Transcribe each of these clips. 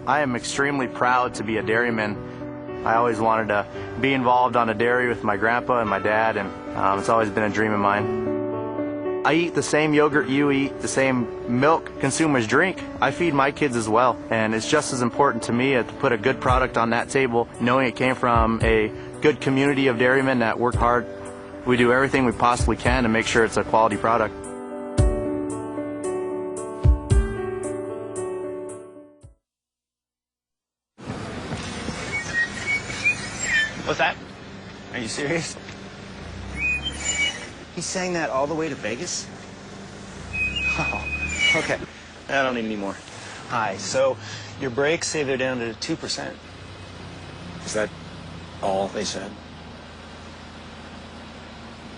I am extremely proud to be a dairyman. I always wanted to be involved on a dairy with my grandpa and my dad, and it's always been a dream of mine. I eat the same yogurt you eat, the same milk consumers drink. I feed my kids as well, and it's just as important to me to put a good product on that table, knowing it came from a good community of dairymen that work hard. We do everything we possibly can to make sure it's a quality product. What's that? Are you serious? He sang that all the way to Vegas? Oh, okay. I don't need any more. Hi, so your brakes say they're down to 2%. Is that all they said?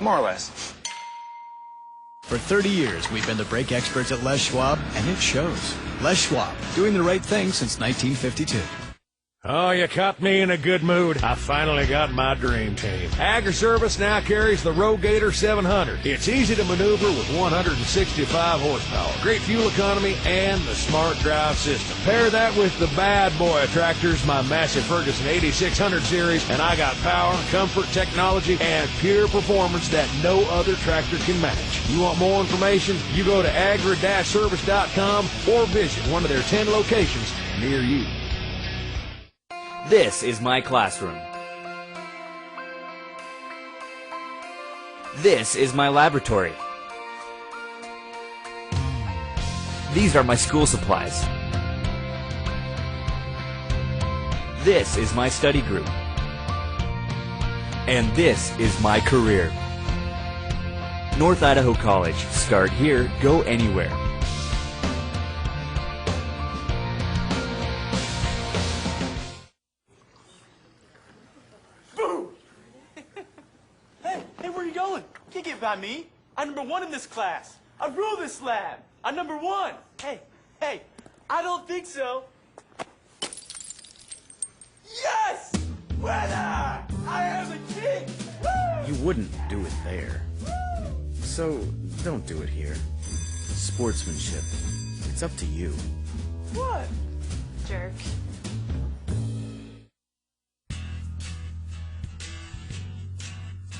More or less. For 30 years, we've been the brake experts at Les Schwab, and it shows. Les Schwab, doing the right thing since 1952. Oh, you caught me in a good mood. I finally got my dream team. Agri-Service now carries the Rogator 700. It's easy to maneuver with 165 horsepower, great fuel economy, and the smart drive system. Pair that with the bad boy tractors, my Massey Ferguson 8600 series, and I got power, comfort, technology, and pure performance that no other tractor can match. You want more information? You go to agri-service.com or visit one of their 10 locations near you. This is my classroom. This is my laboratory. These are my school supplies. This is my study group. And this is my career. North Idaho College. Start here, go anywhere. By me. I'm #1 in this class. I rule this lab. I'm #1. Hey, I don't think so. Yes! Winner! I am the king! Woo! You wouldn't do it there. So, don't do it here. Sportsmanship. It's up to you. What? Jerk.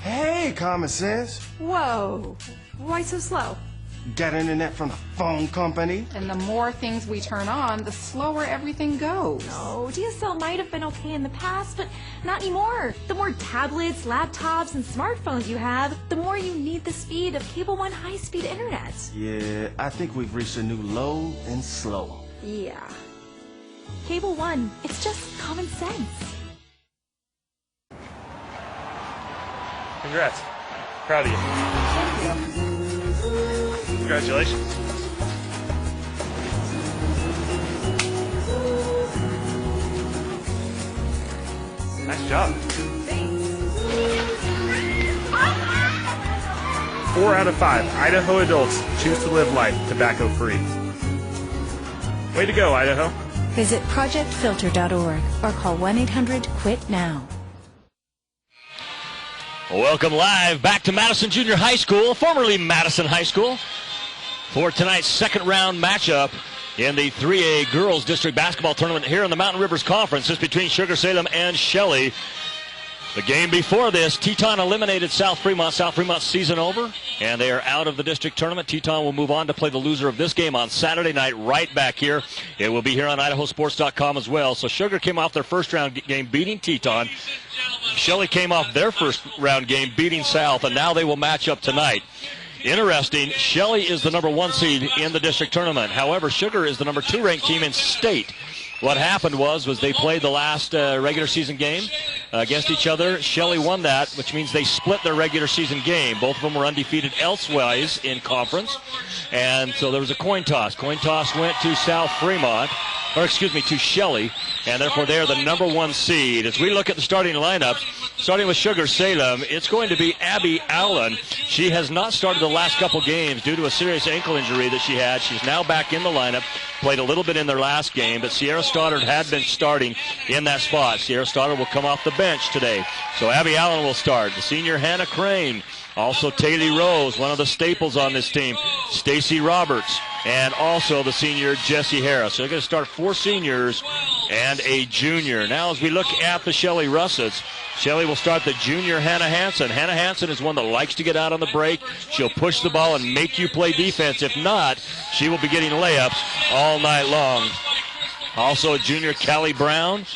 Hey, common sense. Whoa. Why so slow? Got internet from the phone company. And the more things we turn on, the slower everything goes. No, DSL might have been okay in the past, but not anymore. The more tablets, laptops, and smartphones you have, the more you need the speed of Cable One high-speed internet. Yeah, I think we've reached a new low and slow. Yeah. Cable One, it's just common sense. Congrats. Proud of you. Congratulations. Nice job. 4 out of 5 Idaho adults choose to live life tobacco-free. Way to go, Idaho. Visit projectfilter.org or call 1-800-QUIT-NOW. Welcome live back to Madison Junior High School, formerly Madison High School, for tonight's second round matchup in the 3A Girls District Basketball Tournament here in the Mountain Rivers Conference. It's between Sugar Salem and Shelley. The game before this, Teton eliminated South Fremont. South Fremont's season over, and they are out of the district tournament. Teton will move on to play the loser of this game on Saturday night right back here. It will be here on idahosports.com as well. So Sugar came off their first round game beating Teton. Shelley came off their first round game beating South, and now they will match up tonight. Interesting, Shelley is the #1 seed in the district tournament. However, Sugar is the #2 ranked team in state. What happened was they played the last regular season game against each other. Shelley won that, which means they split their regular season game. Both of them were undefeated elsewise in conference. And so there was a coin toss. Coin toss went to South Fremont, or excuse me, to Shelley, and therefore they're the #1 seed. As we look at the starting lineups, starting with Sugar Salem, it's going to be Abby Allen. She has not started the last couple games due to a serious ankle injury that she had. She's now back in the lineup, played a little bit in their last game, but Sierra Stoddard had been starting in that spot. Sierra Stoddard will come off the bench today. So Abby Allen will start. The senior Hannah Crane, also Taylor Rose, one of the staples on this team, Stacy Roberts, and also the senior Jesse Harris. So they're going to start 4 seniors and a junior. Now as we look at the Shelley Russets, Shelley will start the junior Hannah Hansen. Hannah Hansen is one that likes to get out on the break. She'll push the ball and make you play defense. If not, she will be getting layups all night long. Also a junior Callie Brown,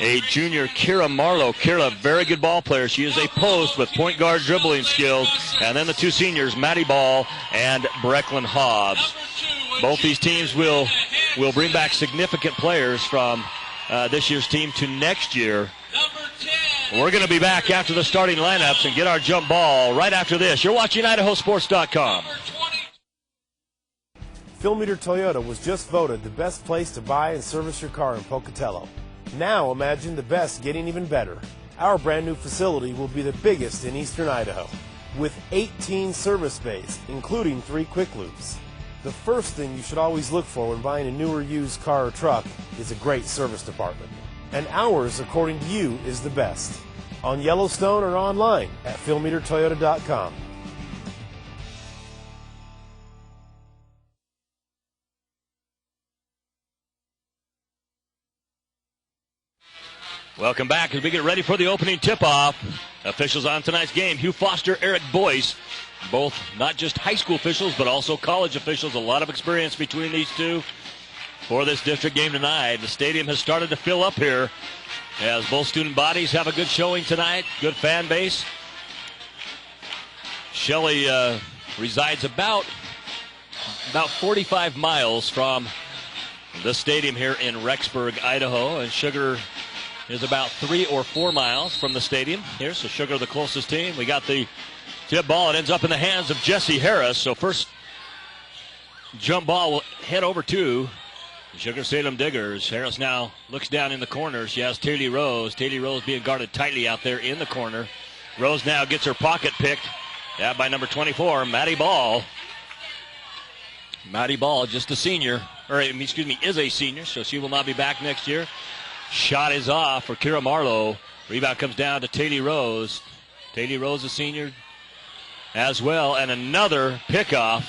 a junior Kira Marlowe. Kira, very good ball player. She is a post with point guard dribbling skills. And then the two seniors, Maddie Ball and Brecklin Hobbs. Both these teams will bring back significant players from this year's team to next year. We're going to be back after the starting lineups and get our jump ball right after this. You're watching IdahoSports.com. Philmeter Toyota was just voted the best place to buy and service your car in Pocatello. Now imagine the best getting even better. Our brand new facility will be the biggest in eastern Idaho, with 18 service bays, including 3 quick loops. The first thing you should always look for when buying a newer used car or truck is a great service department. And ours, according to you, is the best. On Yellowstone or online at philmetertoyota.com. Welcome back as we get ready for the opening tip-off. Officials on tonight's game, Hugh Foster, Eric Boyce. Both not just high school officials, but also college officials. A lot of experience between these two for this district game tonight. The stadium has started to fill up here as both student bodies have a good showing tonight. Good fan base. Shelley resides about 45 miles from the stadium here in Rexburg, Idaho, and Sugar is about 3 or 4 miles from the stadium here. So Sugar, the closest team. We got the tip ball. It ends up in the hands of Jessie Harris. So first jump ball will head over to Sugar Salem Diggers. Harris now looks down in the corner. She has Taylor Rose. Taylor Rose being guarded tightly out there in the corner. Rose now gets her pocket picked by number 24, Maddie Ball. Maddie Ball, just a senior, is a senior, so she will not be back next year. Shot is off for Kira Marlowe. Rebound comes down to Taylor Rose. Taylor Rose, a senior as well, and another pickoff.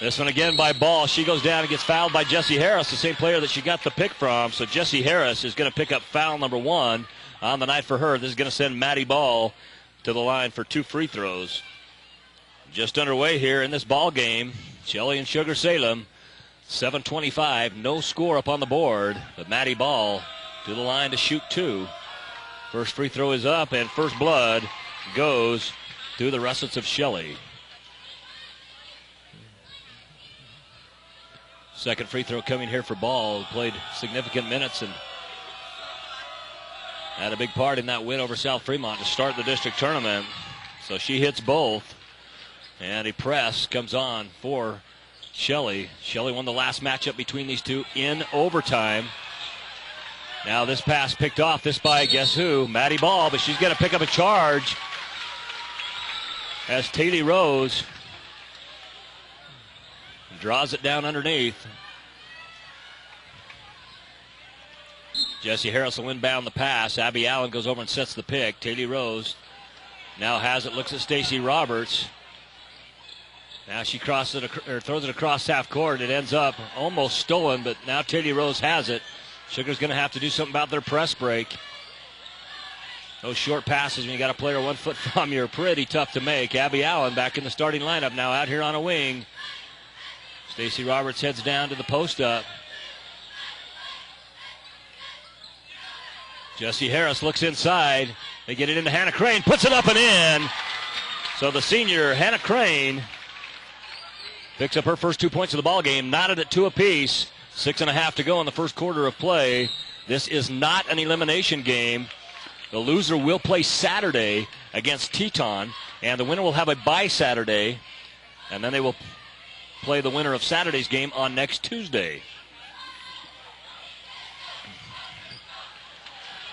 This one again by Ball. She goes down and gets fouled by Jessie Harris, the same player that she got the pick from. So Jessie Harris is going to pick up foul number 1 on the night for her. This is going to send Maddie Ball to the line for 2 free throws. Just underway here in this ball game. Shelley and Sugar Salem. 7:25, no score up on the board, but Maddie Ball to the line to shoot 2. First free throw is up, and first blood goes to the Russets of Shelley. Second free throw coming here for Ball, who played significant minutes and had a big part in that win over South Fremont to start the district tournament. So she hits both, and a press comes on for Shelley. Shelley won the last matchup between these two in overtime. Now this pass picked off, this by guess who? Maddie Ball, but she's going to pick up a charge as Taylor Rose draws it down underneath. Jessie Harris will inbound the pass. Abby Allen goes over and sets the pick. Taylor Rose now has it, looks at Stacy Roberts. Now she throws it across half court. It ends up almost stolen, but now Taylor Rose has it. Sugar's going to have to do something about their press break. Those short passes when you got a player 1 foot from you are pretty tough to make. Abby Allen back in the starting lineup now out here on a wing. Stacy Roberts heads down to the post up. Jessie Harris looks inside. They get it into Hannah Crane, puts it up and in. So the senior Hannah Crane picks up her first 2 points of the ball game, knotted at 2 apiece. 6.5 to go in the first quarter of play. This is not an elimination game. The loser will play Saturday against Teton, and the winner will have a bye Saturday, and then they will play the winner of Saturday's game on next Tuesday.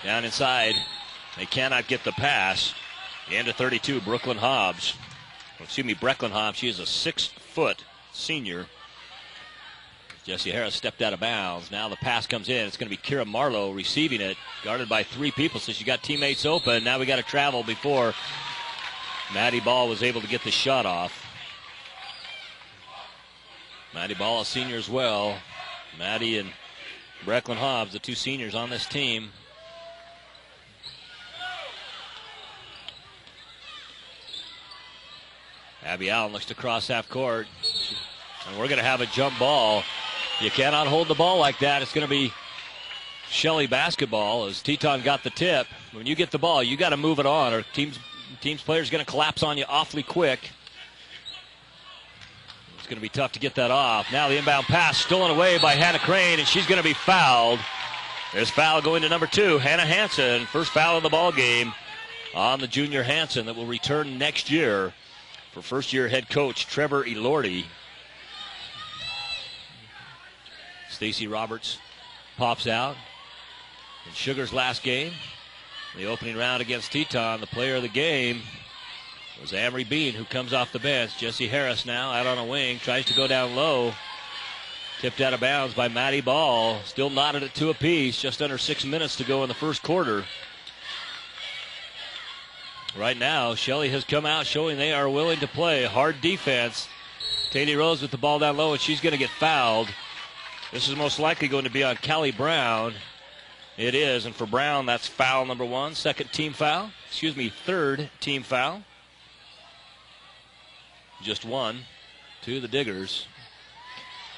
Down inside, they cannot get the pass. The end of 32, Brecklin Hobbs. She is a 6-foot senior. Jessie Harris stepped out of bounds. Now the pass comes in. It's going to be Kira Marlowe receiving it, guarded by 3 people, so she got teammates open. Now we got to travel before Maddie Ball was able to get the shot off. Maddie Ball, a senior as well. Maddie and Brecklin Hobbs, the two seniors on this team. Abby Allen looks to cross half court. And we're going to have a jump ball. You cannot hold the ball like that. It's going to be Shelley basketball as Teton got the tip. When you get the ball, you got to move it on, or team's player's going to collapse on you awfully quick. It's going to be tough to get that off. Now the inbound pass stolen away by Hannah Crane, and she's going to be fouled. There's foul going to number 2, Hannah Hansen. First foul of the ball game on the junior Hansen that will return next year for first-year head coach Trevor Elordi. Stacy Roberts pops out. In Sugar's last game, the opening round against Teton, the player of the game was Amory Bean, who comes off the bench. Jesse Harris now out on a wing, tries to go down low. Tipped out of bounds by Maddie Ball. Still knotted at 2 apiece. Just under 6 minutes to go in the first quarter. Right now, Shelley has come out showing they are willing to play. Hard defense. Katie Rose with the ball down low, and she's going to get fouled. This is most likely going to be on Callie Brown. It is, and for Brown, that's foul number 1. Third team foul. Just 1 to the Diggers.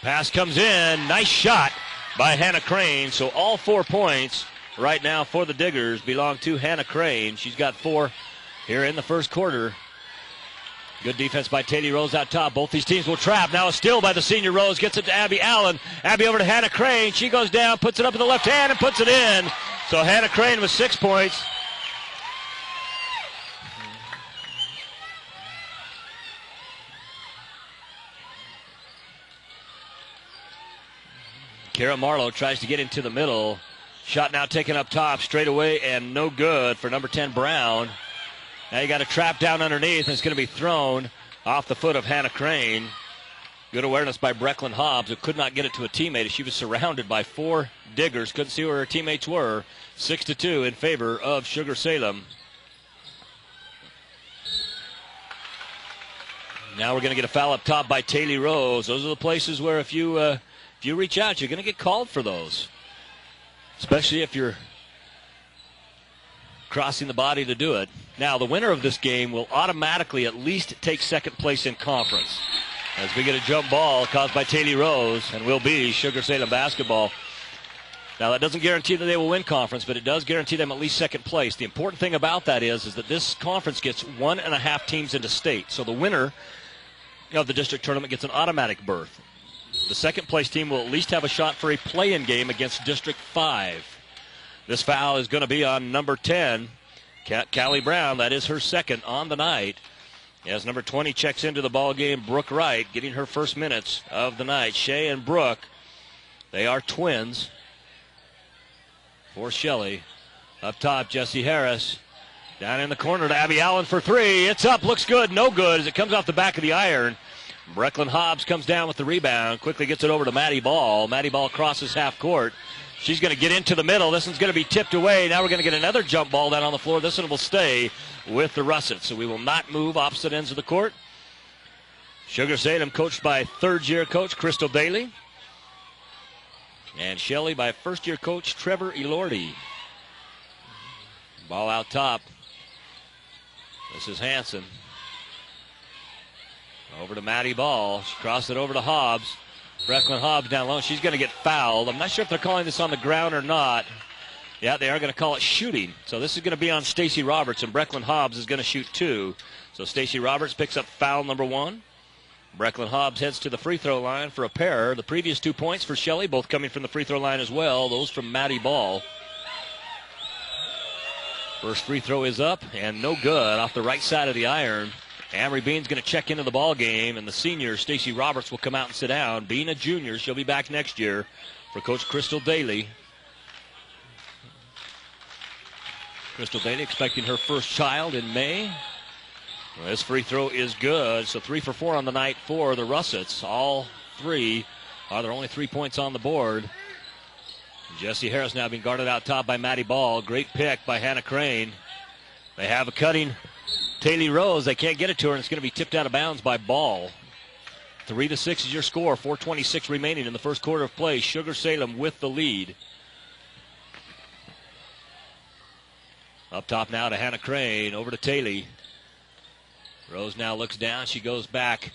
Pass comes in. Nice shot by Hannah Crane. So all 4 points right now for the Diggers belong to Hannah Crane. She's got 4 here in the first quarter. Good defense by Taylor Rose out top. Both these teams will trap. Now a steal by the senior Rose. Gets it to Abby Allen. Abby over to Hannah Crane. She goes down, puts it up in the left hand, and puts it in. So Hannah Crane with 6 points. Kara Marlowe tries to get into the middle. Shot now taken up top, straight away, and no good for number 10, Brown. Now you got a trap down underneath, and it's going to be thrown off the foot of Hannah Crane. Good awareness by Brecklin Hobbs, who could not get it to a teammate as she was surrounded by 4 Diggers. Couldn't see where her teammates were. 6-2 in favor of Sugar Salem. Now we're going to get a foul up top by Taylor Rose. Those are the places where if you reach out, you're going to get called for those. Especially if you're crossing the body to do it. Now, the winner of this game will automatically at least take second place in conference. As we get a jump ball caused by Taylor Rose, and will be Sugar Salem basketball. Now, that doesn't guarantee that they will win conference, but it does guarantee them at least second place. The important thing about that is that this conference gets 1.5 teams into state. So the winner of the district tournament gets an automatic berth. The second place team will at least have a shot for a play-in game against District 5. This foul is going to be on number 10, Callie Brown. That is her second on the night. As number 20 checks into the ball game, Brooke Wright getting her first minutes of the night. Shea and Brooke, they are twins. For Shelley. Up top, Jesse Harris. Down in the corner to Abby Allen for 3. It's up, looks good, no good as it comes off the back of the iron. Brecklin Hobbs comes down with the rebound, quickly gets it over to Maddie Ball. Maddie Ball crosses half court. She's going to get into the middle. This one's going to be tipped away. Now we're going to get another jump ball down on the floor. This one will stay with the Russets. So we will not move opposite ends of the court. Sugar Salem coached by third-year coach Crystal Daly. And Shelley by first-year coach Trevor Elordi. Ball out top. This is Hansen. Over to Maddie Ball. She crossed it over to Hobbs. Brecklin Hobbs down low. She's going to get fouled. I'm not sure if they're calling this on the ground or not. Yeah, they are going to call it shooting. So this is going to be on Stacy Roberts, and Brecklin Hobbs is going to shoot 2. So Stacy Roberts picks up foul number 1. Brecklin Hobbs heads to the free throw line for a pair. The previous 2 points for Shelley, both coming from the free throw line as well. Those from Maddie Ball. First free throw is up, and no good off the right side of the iron. Amory Bean's going to check into the ball game, and the senior, Stacy Roberts, will come out and sit down. Being a junior, she'll be back next year for Coach Crystal Daly. Crystal Daly expecting her first child in May. Well, this free throw is good, so 3 for 4 on the night for the Russets. All 3 are their only 3 points on the board. Jesse Harris now being guarded out top by Maddie Ball. Great pick by Hannah Crane. They have a cutting Taylor Rose. They can't get it to her, and it's going to be tipped out of bounds by Ball. 3-6 is your score. 4:26 remaining in the first quarter of play. Sugar Salem with the lead. Up top now to Hannah Crane. Over to Taylor. Rose now looks down. She goes back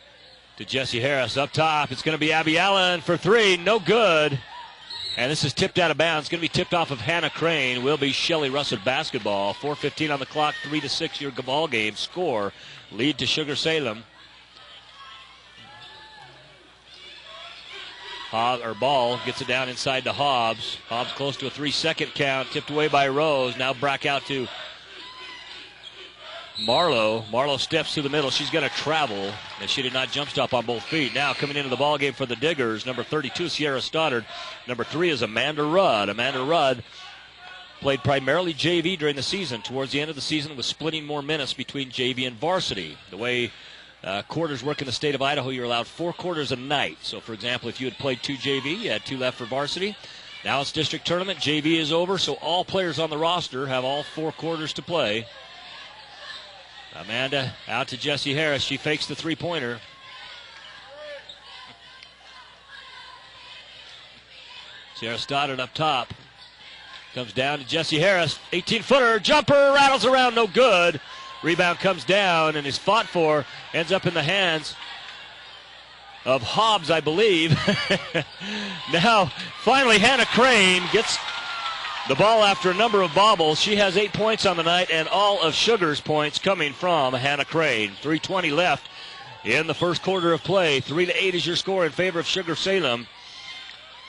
to Jessie Harris. Up top, it's going to be Abby Allen for three. No good. And this is tipped out of bounds. It's going to be tipped off of Hannah Crane. Will be Shelley Russell basketball. 4:15 on the clock. 3-6 your ball game score. Lead to Sugar Salem. Ball gets it down inside to Hobbs. Hobbs close to a 3-second count. Tipped away by Rose. Now back out to Marlowe. Marlowe steps to the middle. She's going to travel, and she did not jump stop on both feet. Now coming into the ball game for the Diggers, number 32, Sierra Stoddard. Number 3 is Amanda Rudd. Amanda Rudd played primarily JV during the season. Towards the end of the season was splitting more minutes between JV and varsity. The way quarters work in the state of Idaho, you're allowed 4 quarters a night. So, for example, if you had played 2 JV, you had 2 left for varsity. Now it's district tournament. JV is over, so all players on the roster have all 4 quarters to play. Amanda out to Jessie Harris. She fakes the three-pointer. Sierra Stoddard up top. Comes down to Jessie Harris. 18-footer. Jumper rattles around. No good. Rebound comes down and is fought for. Ends up in the hands of Hobbs, I believe. Now, finally, Hannah Crane gets the ball after a number of bobbles. She has 8 points on the night, and all of Sugar's points coming from Hannah Crane. 3:20 left in the first quarter of play. 3-8 is your score in favor of Sugar Salem.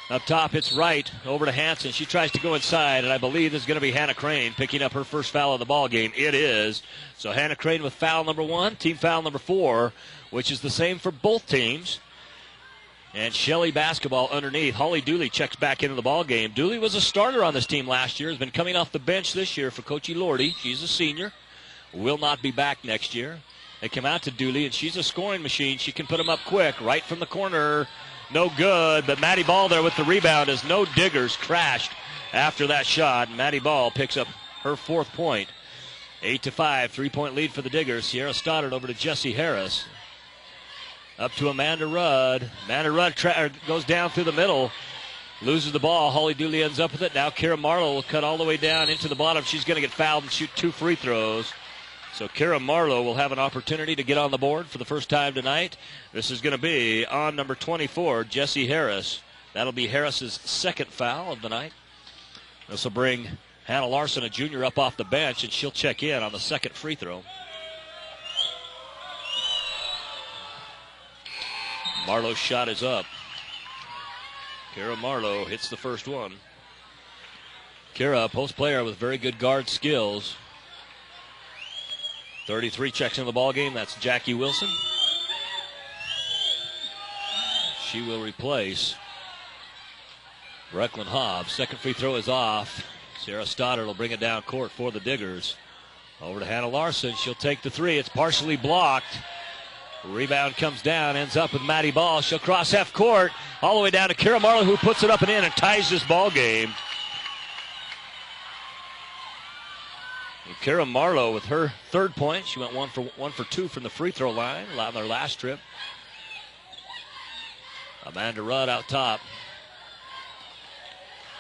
Up top, it's Wright over to Hanson. She tries to go inside, and I believe this is going to be Hannah Crane picking up her first foul of the ball game. It is. So Hannah Crane with foul number 1, team foul number 4, which is the same for both teams. And Shelley basketball underneath. Holly Dooley checks back into the ball game. Dooley was a starter on this team last year. Has been coming off the bench this year for Coachy Lordy. She's a senior. Will not be back next year. They come out to Dooley, and she's a scoring machine. She can put them up quick. Right from the corner. No good, but Maddie Ball there with the rebound as no Diggers crashed after that shot. Maddie Ball picks up her 4th point. 8-5, 3-point lead for the Diggers. Sierra Stoddard over to Jessie Harris. Up to Amanda Rudd. Amanda Rudd goes down through the middle. Loses the ball. Holly Dooley ends up with it. Now Kara Marlowe will cut all the way down into the bottom. She's going to get fouled and shoot 2 free throws. So Kara Marlowe will have an opportunity to get on the board for the first time tonight. This is going to be on number 24, Jessie Harris. That'll be Harris's 2nd foul of the night. This will bring Hannah Larson, a junior, up off the bench, and she'll check in on the 2nd free throw. Marlowe's shot is up. Kara Marlowe hits the first one. Kara, post player with very good guard skills. 33 checks in the ball game. That's Jackie Wilson. She will replace Brecklin Hobbs. 2nd free throw is off. Sarah Stoddard will bring it down court for the Diggers. Over to Hannah Larson. She'll take the 3. It's partially blocked. Rebound comes down. Ends up with Maddie Ball. She'll cross half court. All the way down to Kara Marlowe, who puts it up and in and ties this ball game. Kara Marlowe with her 3rd point. She went 1 for 2 from the free throw line on their last trip. Amanda Rudd out top.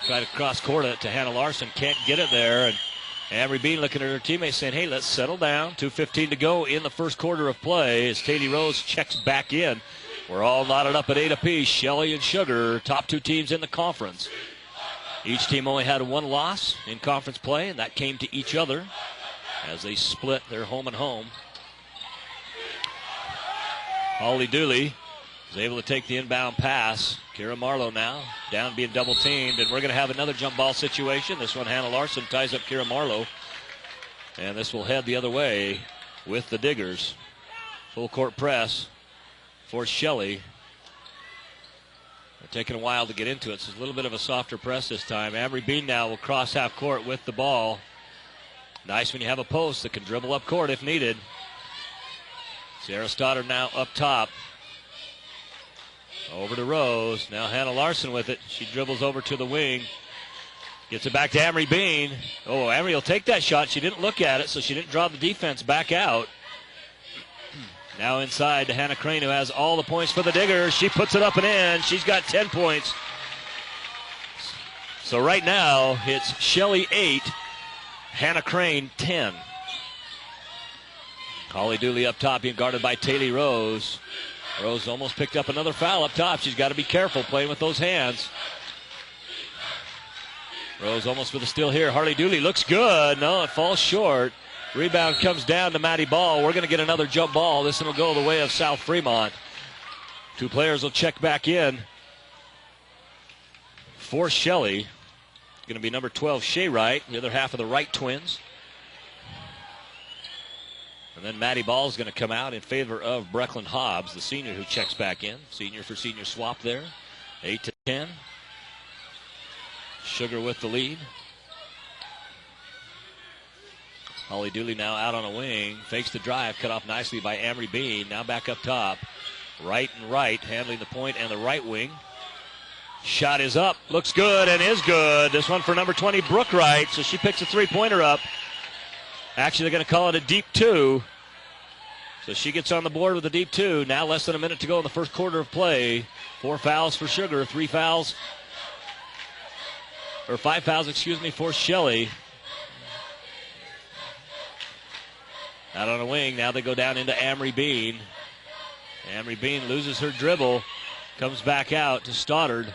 Try to cross court it to Hannah Larson. Can't get it there. And Amory Bean looking at her teammates saying, hey, let's settle down. 2:15 to go in the first quarter of play as Katie Rose checks back in. We're all knotted up at 8 apiece. Shelley and Sugar, top 2 teams in the conference. Each team only had 1 loss in conference play, and that came to each other as they split their home and home. Holly Dooley is able to take the inbound pass. Kara Marlowe now down being double teamed, and we're going to have another jump ball situation. This one, Hannah Larson ties up Kara Marlowe, and this will head the other way with the Diggers. Full court press for Shelley. They're taking a while to get into it, so it's a little bit of a softer press this time. Amory Bean now will cross half court with the ball. Nice when you have a post that can dribble up court if needed. Sierra Stoddard now up top. Over to Rose. Now Hannah Larson with it. She dribbles over to the wing. Gets it back to Amory Bean. Oh, Amory will take that shot. She didn't look at it, so she didn't draw the defense back out. Now inside to Hannah Crane, who has all the points for the Diggers. She puts it up and in. She's got 10 points. So right now, it's Shelley 8, Hannah Crane 10. Holly Dooley up top being guarded by Taylor Rose. Rose almost picked up another foul up top. She's got to be careful playing with those hands. Rose almost with a steal here. Harley Dooley looks good. No, it falls short. Rebound comes down to Maddie Ball. We're going to get another jump ball. This one will go the way of South Fremont. Two players will check back in for Shelley. It's going to be number 12, Shea Wright, the other half of the Wright twins. And then Maddie Ball is going to come out in favor of Brecklin Hobbs, the senior who checks back in. Senior for senior swap there. 8 to 10. Sugar with the lead. Holly Dooley now out on a wing. Fakes the drive, cut off nicely by Amory Bean. Now back up top. Right and right, handling the point and the right wing. Shot is up, looks good and is good. This one for number 20, Brooke Wright. So she picks a three-pointer up. Actually, they're going to call it a deep 2. So she gets on the board with a deep 2. Now less than a minute to go in the first quarter of play. 4 fouls for Sugar, 5 fouls, for Shelley. Out on a wing, now they go down into Amory Bean. Amory Bean loses her dribble, comes back out to Stoddard.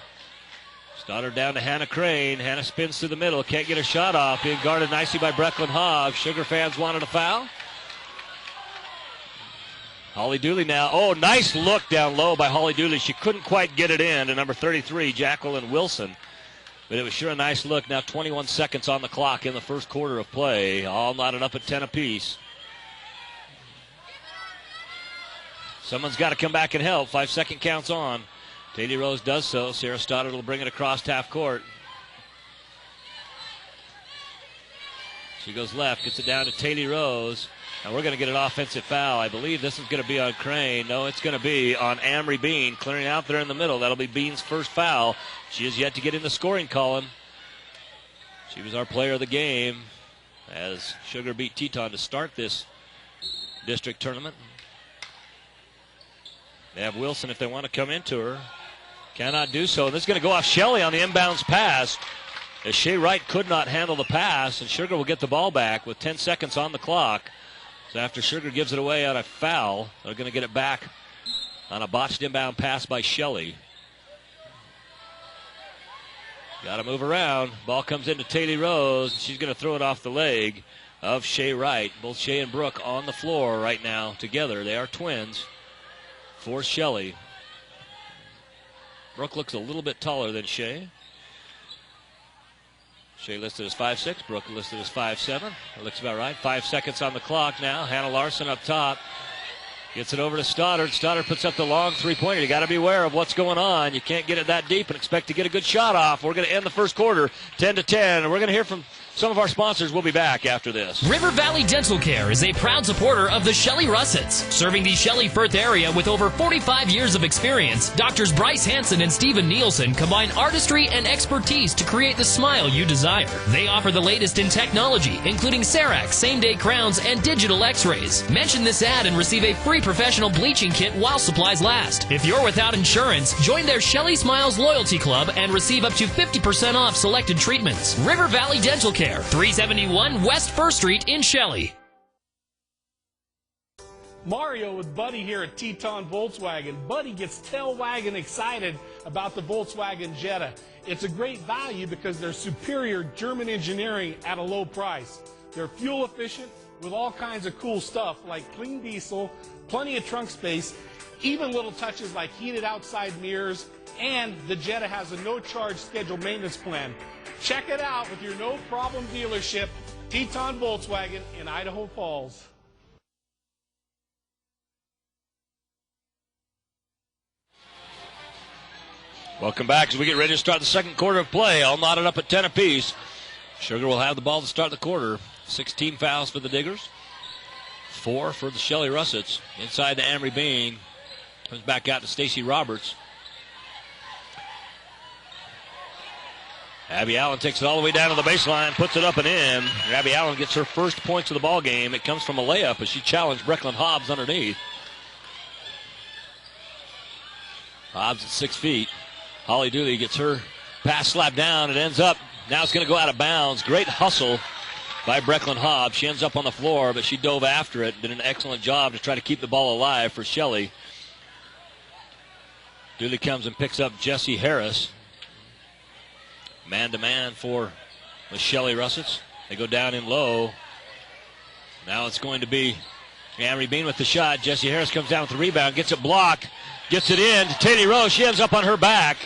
Stoddard down to Hannah Crane. Hannah spins through the middle, can't get a shot off. Being guarded nicely by Brecklin Hobbs. Sugar fans wanted a foul. Holly Dooley now. Oh, nice look down low by Holly Dooley. She couldn't quite get it in to number 33, Jacqueline Wilson. But it was sure a nice look. Now 21 seconds on the clock in the first quarter of play. All knotted up at 10 apiece. Someone's got to come back and help. 5-second counts on. Taylor Rose does so. Sarah Stoddard will bring it across half court. She goes left, gets it down to Taylor Rose. And we're going to get an offensive foul. I believe this is going to be on Crane. No, it's going to be on Amory Bean, clearing out there in the middle. That'll be Bean's first foul. She is yet to get in the scoring column. She was our player of the game as Sugar beat Teton to start this district tournament. They have Wilson if they want to come into her. Cannot do so. And this is going to go off Shelley on the inbounds pass, as Shea Wright could not handle the pass, and Sugar will get the ball back with 10 seconds on the clock. So after Sugar gives it away on a foul, they're going to get it back on a botched inbound pass by Shelley. Got to move around. Ball comes into Taylor Rose. She's going to throw it off the leg of Shea Wright. Both Shea and Brooke on the floor right now together. They are twins for Shelley. Brooke looks a little bit taller than Shea. Shea listed as 5'6", Brooke listed as 5'7". That looks about right. 5 seconds on the clock now. Hannah Larson up top. Gets it over to Stoddard. Stoddard puts up the long three-pointer. You got to be aware of what's going on. You can't get it that deep and expect to get a good shot off. We're going to end the first quarter 10-10, and we're going to hear from some of our sponsors. We'll be back after this. River Valley Dental Care is a proud supporter of the Shelley Russets. Serving the Shelley-Firth area with over 45 years of experience, Doctors Bryce Hansen and Stephen Nielsen combine artistry and expertise to create the smile you desire. They offer the latest in technology, including CEREC, same-day crowns, and digital x-rays. Mention this ad and receive a free professional bleaching kit while supplies last. If you're without insurance, join their Shelley Smiles Loyalty Club and receive up to 50% off selected treatments. River Valley Dental Care, 371 West 1st Street in Shelley. Mario with Buddy here at Teton Volkswagen. Buddy gets tail wagging excited about the Volkswagen Jetta. It's a great value because they're superior German engineering at a low price. They're fuel efficient with all kinds of cool stuff like clean diesel, plenty of trunk space, even little touches like heated outside mirrors, and the Jetta has a no-charge scheduled maintenance plan. Check it out with your no-problem dealership, Teton Volkswagen in Idaho Falls. Welcome back as we get ready to start the second quarter of play. All knotted up at 10 apiece. Sugar will have the ball to start the quarter. 16 fouls for the Diggers. 4 for the Shelley Russets. Inside to Amory Bean. Comes back out to Stacy Roberts. Abby Allen takes it all the way down to the baseline, puts it up and in. Abby Allen gets her first points of the ball game. It comes from a layup as she challenged Brecklin Hobbs underneath. Hobbs at 6 feet. Holly Dooley gets her pass slapped down. It ends up, now it's going to go out of bounds. Great hustle by Brecklin Hobbs. She ends up on the floor, but she dove after it. Did an excellent job to try to keep the ball alive for Shelley. Dooley comes and picks up Jessie Harris. Man-to-man for the Shelley Russets. They go down in low. Now it's going to be Amory Bean with the shot. Jessie Harris comes down with the rebound, gets it blocked, gets it in to Taylor Rose. She ends up on her back.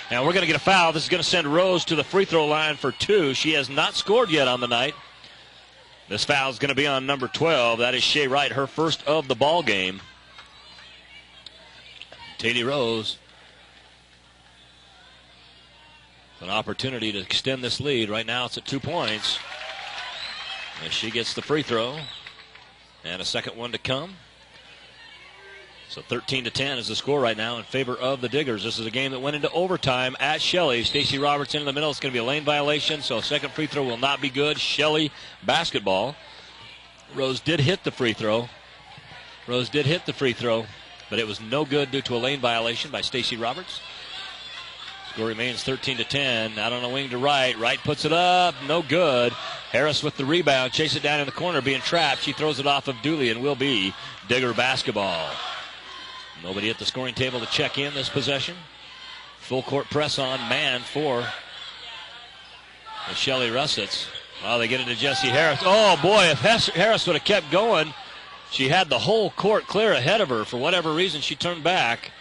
And we're going to get a foul. This is going to send Rose to the free throw line for 2. She has not scored yet on the night. This foul is going to be on number 12. That is Shea Wright, her first of the ball game. Taylor Rose. An opportunity to extend this lead. Right now it's at 2 points. And she gets the free throw. And a second one to come. So 13-10 is the score right now in favor of the Diggers. This is a game that went into overtime at Shelley. Stacey Roberts in the middle. It's going to be a lane violation, so a second free throw will not be good. Shelley basketball. Rose did hit the free throw. But it was no good due to a lane violation by Stacey Roberts. Score remains 13-10. Out on the wing to Wright. Wright puts it up. No good. Harris with the rebound. Chase it down in the corner. Being trapped. She throws it off of Dooley and will be Digger basketball. Nobody at the scoring table to check in this possession. Full court press on man for the Shelley Russets. Oh, they get it to Jessie Harris. Oh, boy, if Harris would have kept going, she had the whole court clear ahead of her. For whatever reason, she turned back.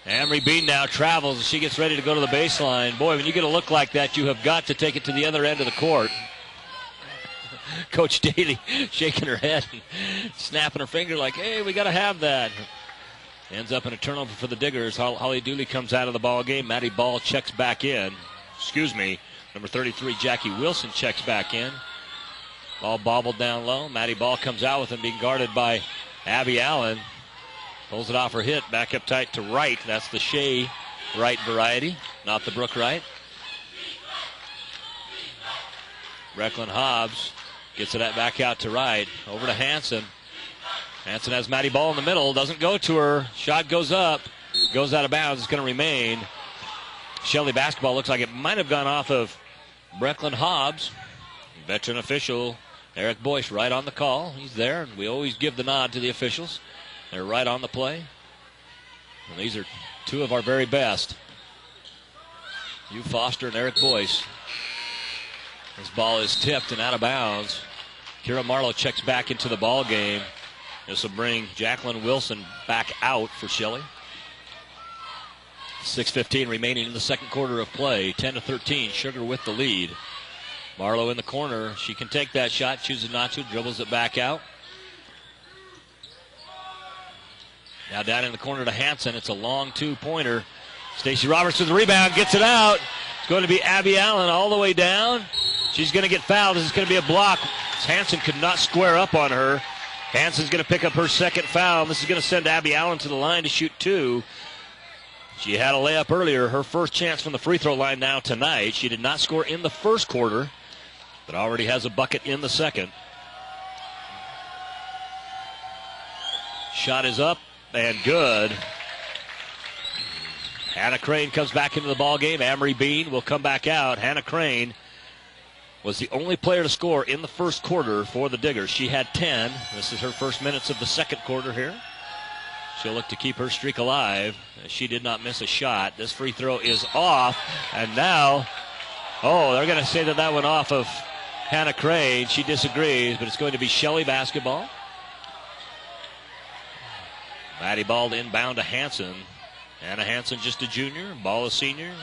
Amory Bean now travels as she gets ready to go to the baseline. Boy, when you get a look like that, you have got to take it to the other end of the court. Coach Daly shaking her head and snapping her finger like, hey, we got to have that. Ends up in a turnover for the Diggers. Holly Dooley comes out of the ball game. Maddie Ball checks back in. Number 33, Jackie Wilson checks back in. Ball bobbled down low. Maddie Ball comes out with him being guarded by Abby Allen. Pulls it off her hit. Back up tight to Wright. That's the Shea Wright variety, not the Brooke Wright. Brecklin Hobbs gets it back out to Wright. Over to Hanson. Hanson has Maddie Ball in the middle. Doesn't go to her. Shot goes up. Goes out of bounds. It's going to remain. Shelley basketball looks like it might have gone off of Brecklin Hobbs. Veteran official Eric Boyce right on the call. He's there, and we always give the nod to the officials. They're right on the play. And these are two of our very best. Hugh Foster and Eric Boyce. This ball is tipped and out of bounds. Kira Marlowe checks back into the ball game. This will bring Jacqueline Wilson back out for Shelley. 6:15 remaining in the second quarter of play. 10-13. Sugar with the lead. Marlowe in the corner. She can take that shot. Chooses not to. Dribbles it back out. Now down in the corner to Hanson. It's a long two-pointer. Stacey Roberts with the rebound. Gets it out. It's going to be Abby Allen all the way down. She's going to get fouled. This is going to be a block. Hanson could not square up on her. Hanson's going to pick up her second foul. This is going to send Abby Allen to the line to shoot 2. She had a layup earlier. Her first chance from the free throw line now tonight. She did not score in the first quarter, but already has a bucket in the second. Shot is up and good. Hannah Crane comes back into the ball game. Amory Bean will come back out. Hannah Crane was the only player to score in the first quarter for the Diggers. She had 10. This is her first minutes of the second quarter here. She'll look to keep her streak alive. She did not miss a shot. This free throw is off. And now, they're going to say that went off of Hannah Crane. She disagrees, but it's going to be Shelley basketball. Maddie Ball inbound to Hanson. Anna Hanson just a junior. Ball a senior.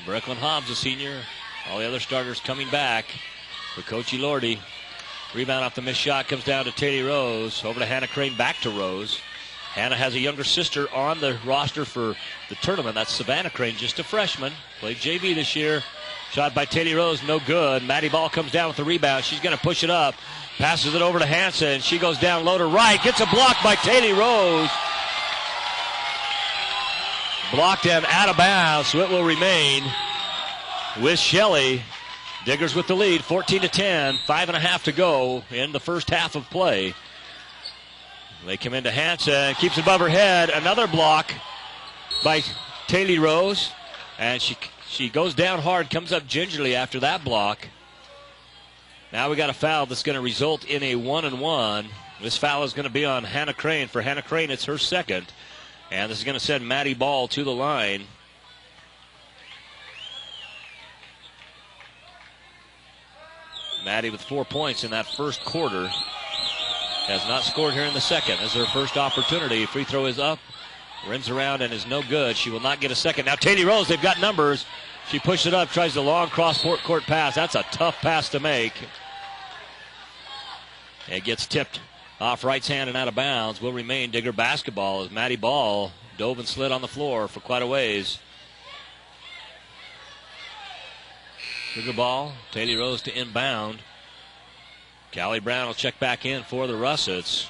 Brecklin Hobbs a senior. All the other starters coming back for Coach Elordi. Rebound off the missed shot comes down to Taylor Rose. Over to Hannah Crane, back to Rose. Hannah has a younger sister on the roster for the tournament. That's Savannah Crane, just a freshman. Played JV this year. Shot by Taylor Rose, no good. Maddie Ball comes down with the rebound. She's going to push it up. Passes it over to Hanson. She goes down low to right. Gets a block by Taylor Rose. Blocked and out of bounds, so it will remain with Shelley. Diggers with the lead, 14-10. 5.5 to go in the first half of play. They come into Hansen, keeps it above her head. Another block by Taylor Rose. And she goes down hard, comes up gingerly after that block. Now we got a foul that's going to result in a 1-and-1. This foul is going to be on Hannah Crane. For Hannah Crane, it's her second. And this is going to send Maddie Ball to the line. Maddie with 4 points in that first quarter. Has not scored here in the second. This is her first opportunity. Free throw is up. Rims around and is no good. She will not get a second. Now Taylor Rose, they've got numbers. She pushes it up, tries the long cross-court pass. That's a tough pass to make. It gets tipped off Wright's hand and out of bounds. Will remain Digger basketball as Maddie Ball dove and slid on the floor for quite a ways. Digger ball, Taylor Rose to inbound. Callie Brown will check back in for the Russets.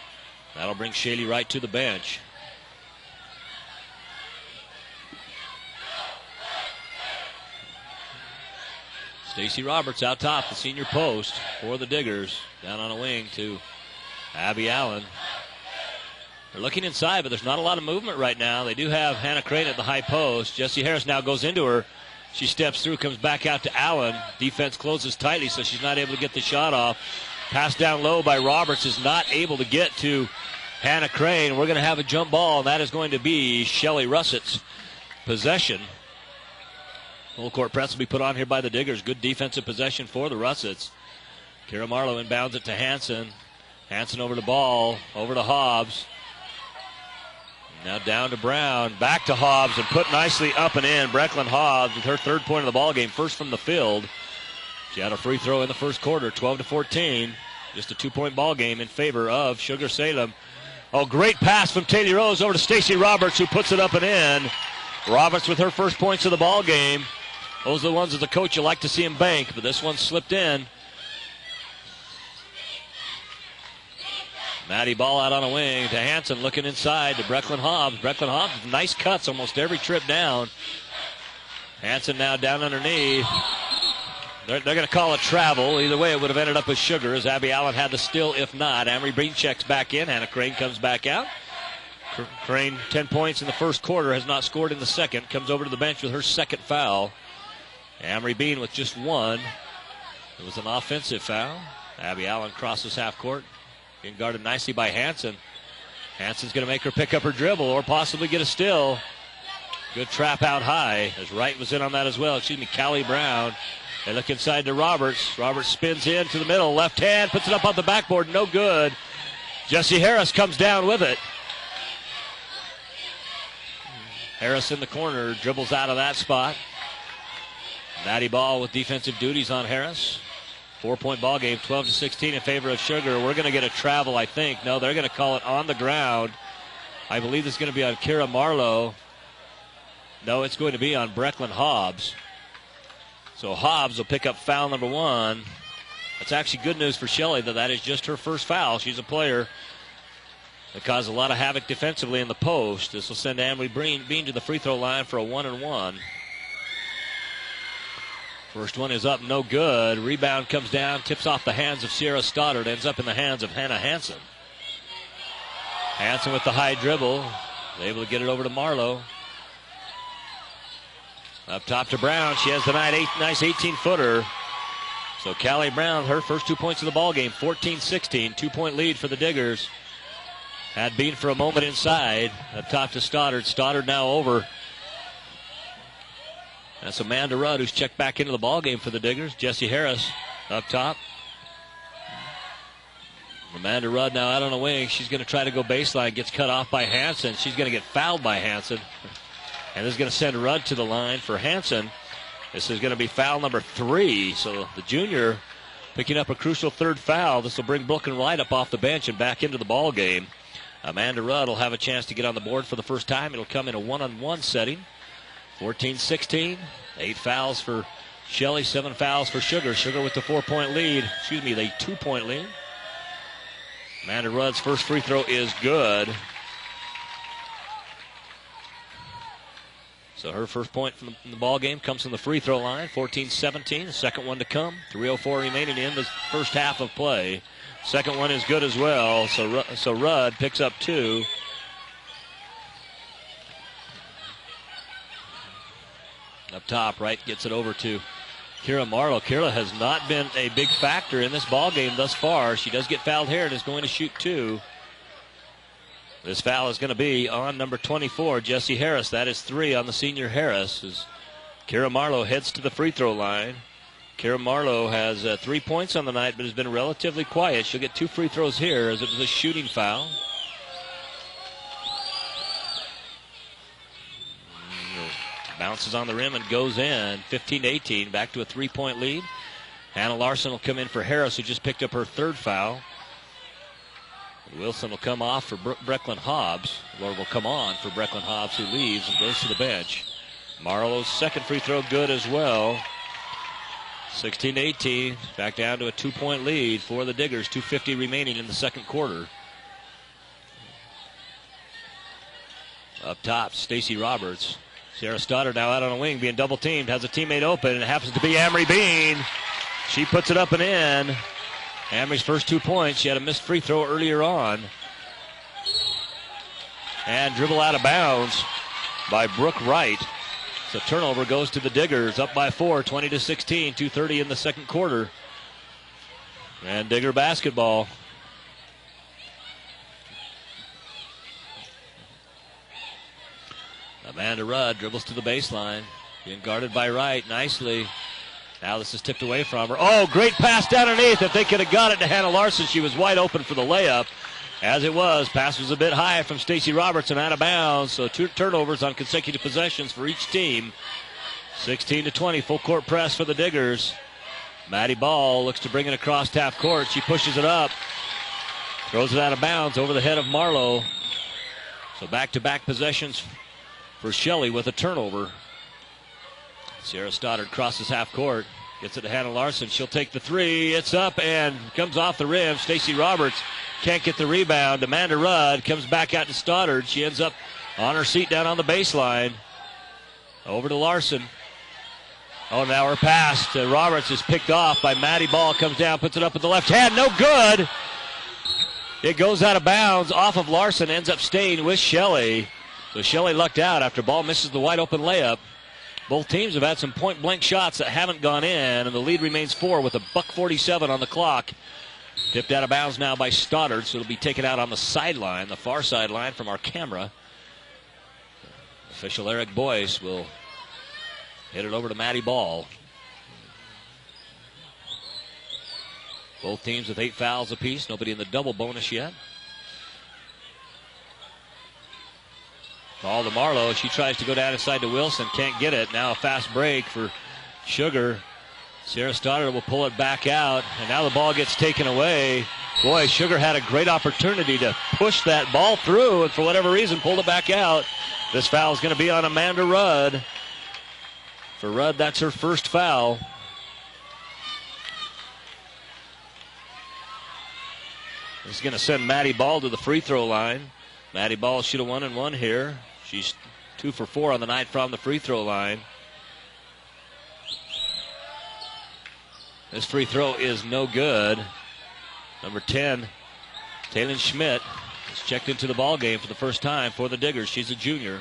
That'll bring Shelley Wright to the bench. Stacey Roberts out top, the senior post for the Diggers. Down on a wing to Abby Allen. They're looking inside, but there's not a lot of movement right now. They do have Hannah Crane at the high post. Jessie Harris now goes into her. She steps through, comes back out to Allen. Defense closes tightly, so she's not able to get the shot off. Pass down low by Roberts is not able to get to Hannah Crane. We're going to have a jump ball, and that is going to be Shelley Russett's possession. Full court press will be put on here by the Diggers. Good defensive possession for the Russets. Kira Marlowe inbounds it to Hansen. Hansen over the ball, over to Hobbs. Now down to Brown, back to Hobbs, and put nicely up and in. Brecklin Hobbs with her third point of the ball game, first from the field. She had a free throw in the first quarter, 12-14. Just a 2-point ball game in favor of Sugar Salem. Oh, great pass from Taylor Rose over to Stacey Roberts, who puts it up and in. Roberts with her first points of the ball game. Those are the ones as a coach you like to see him bank, but this one slipped in. Maddie Ball out on a wing to Hansen, looking inside to Brecklin Hobbs. Brecklin Hobbs, nice cuts almost every trip down. Hansen now down underneath. They're going to call it travel. Either way, it would have ended up with Sugar as Abby Allen had the steal. If not, Amory Bean checks back in. Hannah Crane comes back out. Crane, 10 points in the first quarter, has not scored in the second. Comes over to the bench with her second foul. Amory Bean with just one. It was an offensive foul. Abby Allen crosses half court. Being guarded nicely by Hansen. Hansen's going to make her pick up her dribble or possibly get a steal. Good trap out high as Wright was in on that as well. Callie Brown. They look inside to Roberts. Roberts spins in to the middle. Left hand, puts it up on the backboard. No good. Jessie Harris comes down with it. Harris in the corner, dribbles out of that spot. Maddie Ball with defensive duties on Harris. 4-point ball game, 12-16 in favor of Sugar. We're going to get a travel, I think. No, they're going to call it on the ground. I believe it's going to be on Kira Marlowe. No, it's going to be on Brecklin Hobbs. So Hobbs will pick up foul number one. That's actually good news for Shelley that is just her first foul. She's a player that caused a lot of havoc defensively in the post. This will send Amory Bean to the free throw line for a 1-and-1. First one is up, no good. Rebound comes down, tips off the hands of Sierra Stoddard, ends up in the hands of Hannah Hansen. Hansen with the high dribble, able to get it over to Marlowe. Up top to Brown. She has the nice 18-footer. So Callie Brown, her first 2 points of the ball game, 14-16, 2-point lead for the Diggers. Had Bean for a moment inside. Up top to Stoddard. Stoddard now over. That's Amanda Rudd, who's checked back into the ball game for the Diggers. Jessie Harris up top. Amanda Rudd now out on the wing. She's going to try to go baseline. Gets cut off by Hansen. She's going to get fouled by Hansen. And this is going to send Rudd to the line for Hansen. This is going to be foul number 3. So the junior picking up a crucial third foul. This will bring Brooklyn Wright up off the bench and back into the ball game. Amanda Rudd will have a chance to get on the board for the first time. It'll come in a 1-on-1 setting. 14-16. 8 fouls for Shelley, 7 fouls for Sugar. Sugar with the 4-point lead. The 2-point lead. Amanda Rudd's first free throw is good. So her first point from the ball game comes from the free throw line. 14-17. The second one to come. 3:04 remaining in the first half of play. Second one is good as well. So Rudd picks up 2. Up top, Wright gets it over to Kira Marlowe. Kira has not been a big factor in this ball game thus far. She does get fouled here and is going to shoot 2. This foul is going to be on number 24, Jesse Harris. That is 3 on the senior Harris as Kira Marlowe heads to the free throw line. Kira Marlowe has 3 points on the night, but has been relatively quiet. She'll get 2 free throws here as it was a shooting foul. Bounces on the rim and goes in. 15-18, back to a 3-point lead. Hannah Larson will come in for Harris, who just picked up her 3rd foul. Wilson will come off for Brecklin Hobbs. Or will come on for Brecklin Hobbs, who leaves and goes to the bench. Marlowe's 2nd free throw good as well. 16-18, back down to a 2-point lead for the Diggers. 2:50 remaining in the second quarter. Up top, Stacy Roberts. Sierra Stoddard now out on a wing, being double teamed, has a teammate open, and it happens to be Amory Bean. She puts it up and in. Amory's first 2 points. She had a missed free throw earlier on. And dribble out of bounds by Brooke Wright. So turnover goes to the Diggers, up by 4, 20-16, 2:30 in the second quarter. And Digger basketball. Amanda Rudd dribbles to the baseline, being guarded by Wright nicely. Now this is tipped away from her. Oh, great pass down underneath. If they could have got it to Hannah Larson, she was wide open for the layup. As it was, pass was a bit high from Stacy Robertson, out of bounds. So 2 turnovers on consecutive possessions for each team. 16-20, full court press for the Diggers. Maddie Ball looks to bring it across half court. She pushes it up, throws it out of bounds over the head of Marlowe. So back-to-back possessions for Shelley with a turnover. Sierra Stoddard crosses half court, gets it to Hannah Larson. She'll take the 3. It's up and comes off the rim. Stacy Roberts can't get the rebound. Amanda Rudd comes back out to Stoddard. She ends up on her seat down on the baseline. Over to Larson. Oh, now her pass to Roberts is picked off by Maddie Ball. Comes down, puts it up with the left hand. No good. It goes out of bounds off of Larson. Ends up staying with Shelley. So Shelley lucked out after Ball misses the wide open layup. Both teams have had some point-blank shots that haven't gone in, and the lead remains 4 with $1:47 on the clock. Tipped out of bounds now by Stoddard, so it'll be taken out on the sideline, the far sideline from our camera. Official Eric Boyce will hit it over to Maddie Ball. Both teams with 8 fouls apiece. Nobody in the double bonus yet. Ball to Marlowe. She tries to go down inside to Wilson. Can't get it. Now a fast break for Sugar. Sierra Stoddard will pull it back out. And now the ball gets taken away. Boy, Sugar had a great opportunity to push that ball through, and for whatever reason pulled it back out. This foul is going to be on Amanda Rudd. For Rudd, that's her first foul. This is going to send Maddie Ball to the free throw line. Maddie Ball should have 1 and 1 here. She's 2 for 4 on the night from the free throw line. This free throw is no good. Number 10, Taylor Schmidt, is checked into the ball game for the first time for the Diggers. She's a junior.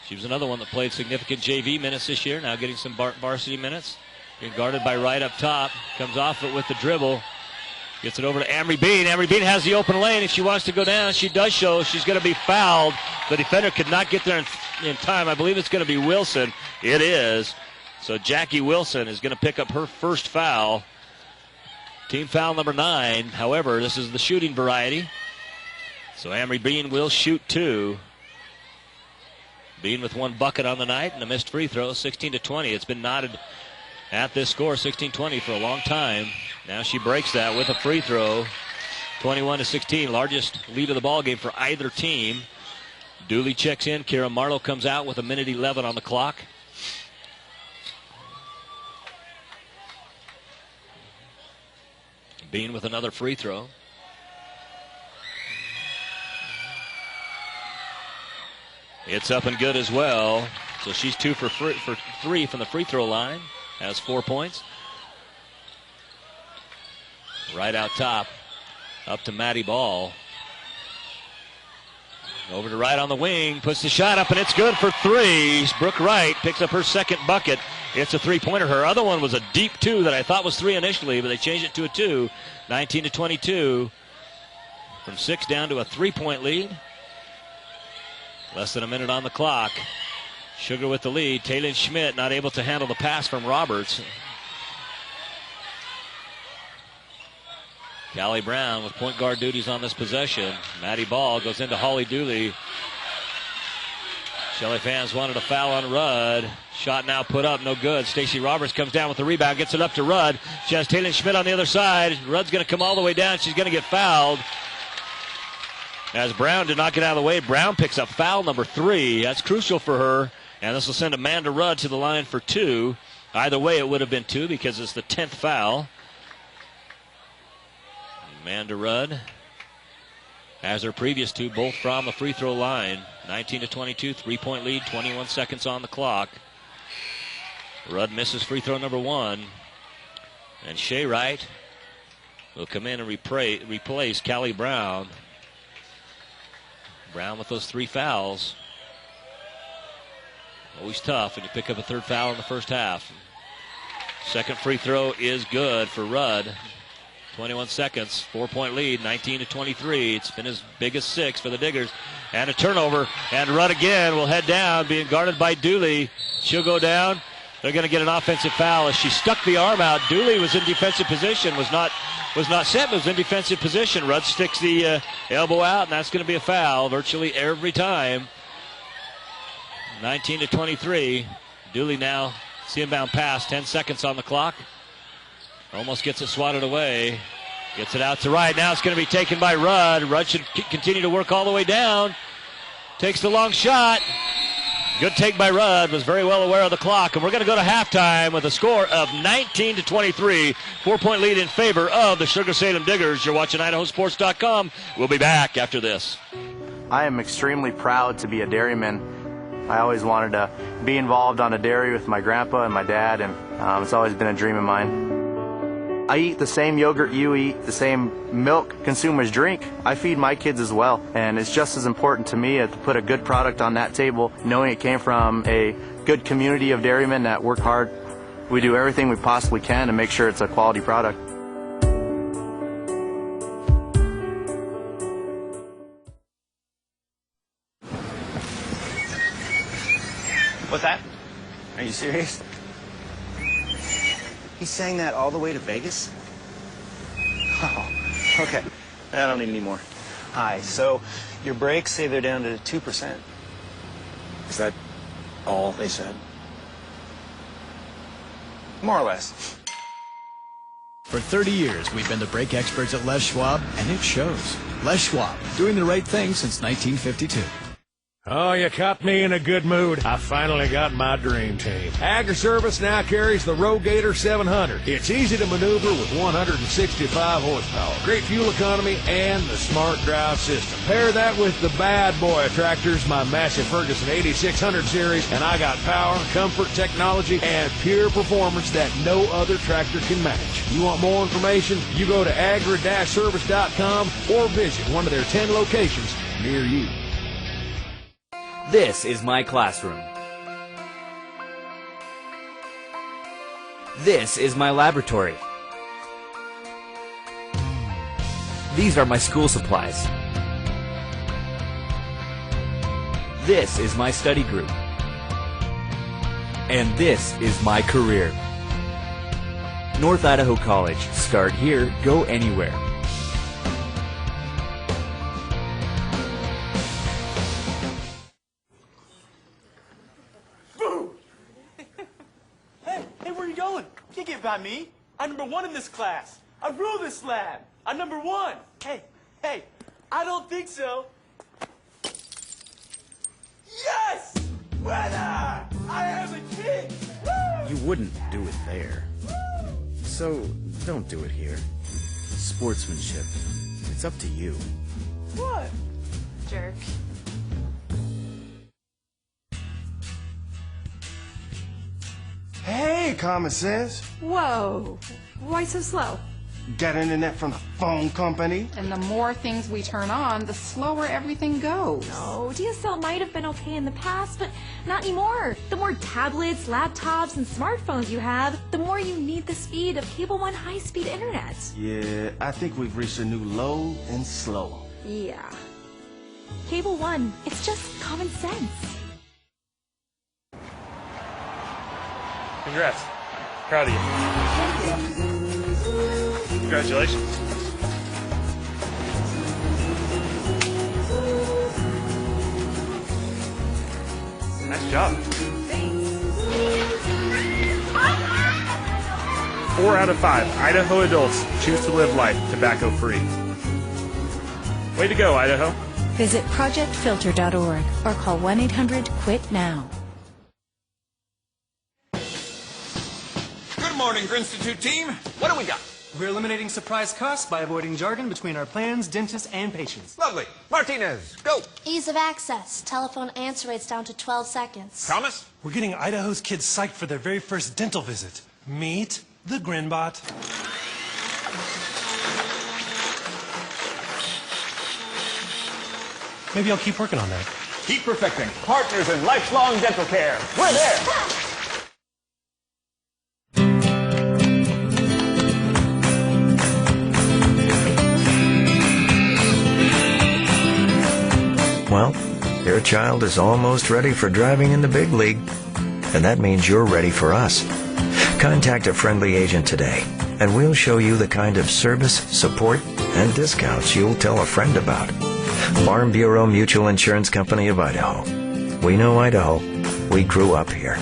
She was another one that played significant JV minutes this year, now getting some varsity minutes. Being guarded by Wright up top. Comes off it with the dribble. Gets it over to Amory Bean. Amory Bean has the open lane. If she wants to go down, she does so. She's going to be fouled. The defender could not get there in time. I believe it's going to be Wilson. It is. So Jackie Wilson is going to pick up her first foul. Team foul number 9. However, this is the shooting variety. So Amory Bean will shoot 2. Bean with 1 bucket on the night and a missed free throw, 16-20. It's been knotted at this score, 16-20, for a long time. Now she breaks that with a free throw, 21-16, largest lead of the ball game for either team. Dooley checks in. Kira Marlowe comes out with 1:11 on the clock. Bean with another free throw. It's up and good as well. So she's 2 for 3 from the free throw line. Has 4 points. Right out top. Up to Maddie Ball. Over to Wright on the wing, puts the shot up, and it's good for three. Brooke Wright picks up her second bucket. It's a three-pointer. Her other one was a deep two that I thought was three initially, but they changed it to a two. 19-22. From 6 down to a 3-point lead. Less than a minute on the clock. Sugar with the lead. Taylor Schmidt not able to handle the pass from Roberts. Callie Brown with point guard duties on this possession. Maddie Ball goes into Holly Dooley. Shelley fans wanted a foul on Rudd. Shot now put up, no good. Stacey Roberts comes down with the rebound, gets it up to Rudd. She has Taylor Schmidt on the other side. Rudd's going to come all the way down. She's going to get fouled. As Brown did not get out of the way, Brown picks up foul number 3. That's crucial for her. And this will send Amanda Rudd to the line for 2. Either way, it would have been 2 because it's the 10th foul. Amanda Rudd has her previous 2, both from the free throw line. 19-22, 3-point lead, 21 seconds on the clock. Rudd misses free throw number 1. And Shea Wright will come in and replace Callie Brown. Brown with those 3 fouls. Always tough when you pick up a 3rd foul in the first half. Second free throw is good for Rudd. 21 seconds, 4-point lead, 19-23. It's been as big as 6 for the Diggers. And a turnover, and Rudd again will head down, being guarded by Dooley. She'll go down. They're going to get an offensive foul as she stuck the arm out. Dooley was in defensive position, was not set, but was in defensive position. Rudd sticks the elbow out, and that's going to be a foul virtually every time. 19-23. Dooley now, see inbound pass, 10 seconds on the clock. Almost gets it swatted away. Gets it out to Wright. Now it's going to be taken by Rudd. Rudd should continue to work all the way down. Takes the long shot. Good take by Rudd. Was very well aware of the clock. And we're going to go to halftime with a score of 19-23. 4-point lead in favor of the Sugar Salem Diggers. You're watching IdahoSports.com. We'll be back after this. I am extremely proud to be a dairyman. I always wanted to be involved on a dairy with my grandpa and my dad, and it's always been a dream of mine. I eat the same yogurt you eat, the same milk consumers drink. I feed my kids as well, and it's just as important to me to put a good product on that table, knowing it came from a good community of dairymen that work hard. We do everything we possibly can to make sure it's a quality product. What's that? Are you serious? He sang that all the way to Vegas? Oh, okay. I don't need any more. Hi, so your brakes say they're down to 2%. Is that all they said? More or less. For 30 years, we've been the brake experts at Les Schwab, and it shows. Les Schwab, doing the right thing since 1952. Oh, you caught me in a good mood. I finally got my dream team. Agri-Service now carries the Rogator 700. It's easy to maneuver with 165 horsepower, great fuel economy, and the smart drive system. Pair that with the bad boy tractors, my Massey Ferguson 8600 series, and I got power, comfort, technology, and pure performance that no other tractor can match. You want more information? You go to agri-service.com or visit one of their 10 locations near you. This is my classroom. This is my laboratory. These are my school supplies. This is my study group. And this is my career. North Idaho College. Start here, go anywhere. By me. I'm #1 in this class. I rule this lab. I'm #1. Hey, I don't think so. Yes! Winner! I am a king! Woo! You wouldn't do it there. So, don't do it here. Sportsmanship. It's up to you. What? Jerk. Hey, common sense. Whoa. Why so slow? Got internet from the phone company. And the more things we turn on, the slower everything goes. No, DSL might have been okay in the past, but not anymore. The more tablets, laptops, and smartphones you have, the more you need the speed of Cable One high-speed internet. Yeah, I think we've reached a new low and slow. Yeah. Cable One, it's just common sense. Congrats. Proud of you. Congratulations. Nice job. 4 out of 5 Idaho adults choose to live life tobacco-free. Way to go, Idaho. Visit projectfilter.org or call 1-800-QUIT-NOW. Good morning, Grinstitute team. What do we got? We're eliminating surprise costs by avoiding jargon between our plans, dentists, and patients. Lovely. Martinez, go. Ease of access. Telephone answer rates down to 12 seconds. Thomas? We're getting Idaho's kids psyched for their very first dental visit. Meet the Grinbot. Maybe I'll keep working on that. Keep perfecting. Partners in lifelong dental care. We're there. Well, your child is almost ready for driving in the big league. And that means you're ready for us. Contact a friendly agent today, and we'll show you the kind of service, support, and discounts you'll tell a friend about. Farm Bureau Mutual Insurance Company of Idaho. We know Idaho. We grew up here.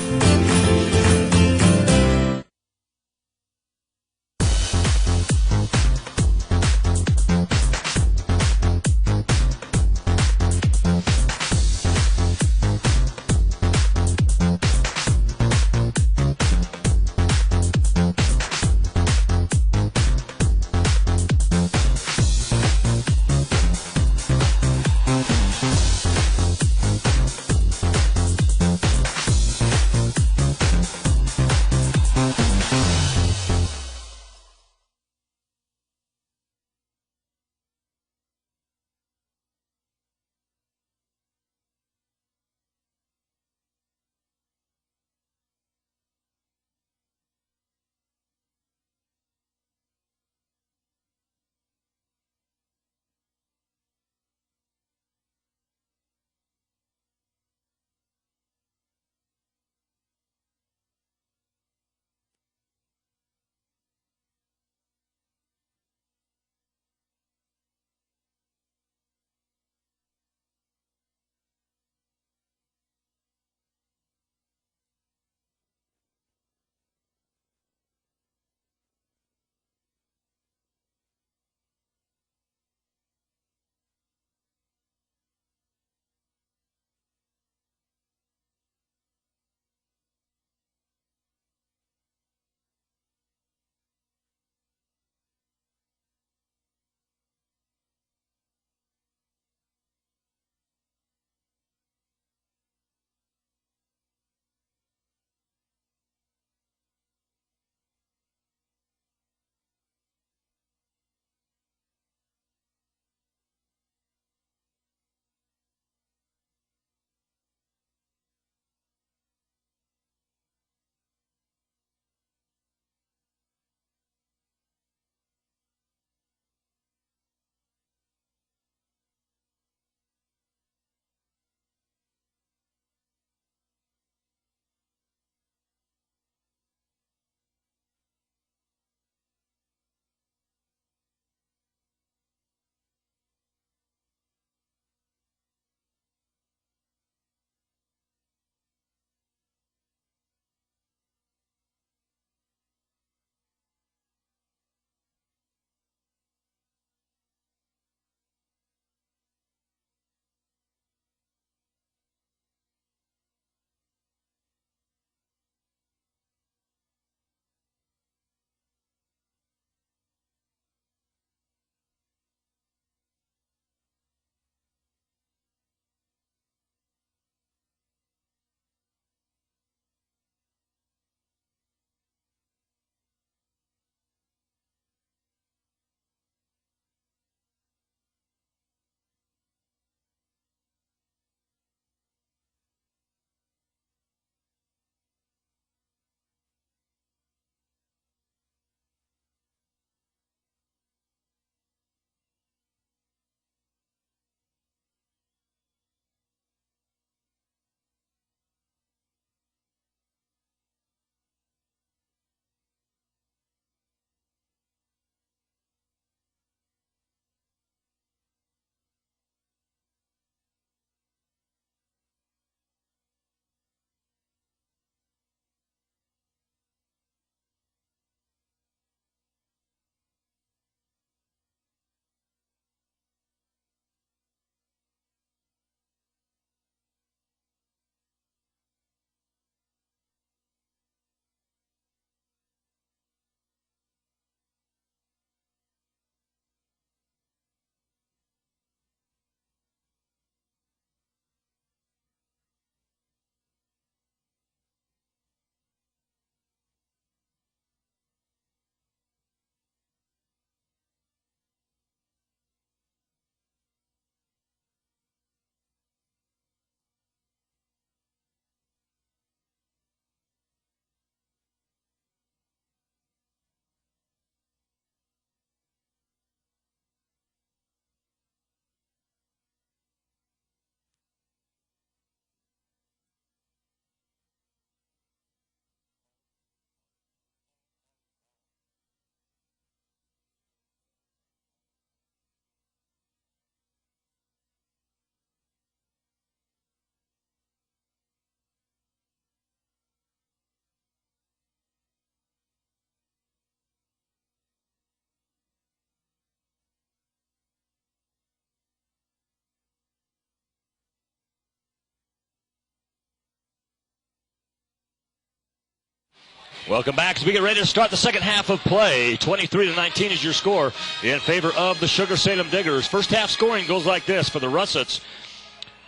Welcome back as we get ready to start the second half of play. 23-19 is your score in favor of the Sugar Salem Diggers. First half scoring goes like this for the Russets.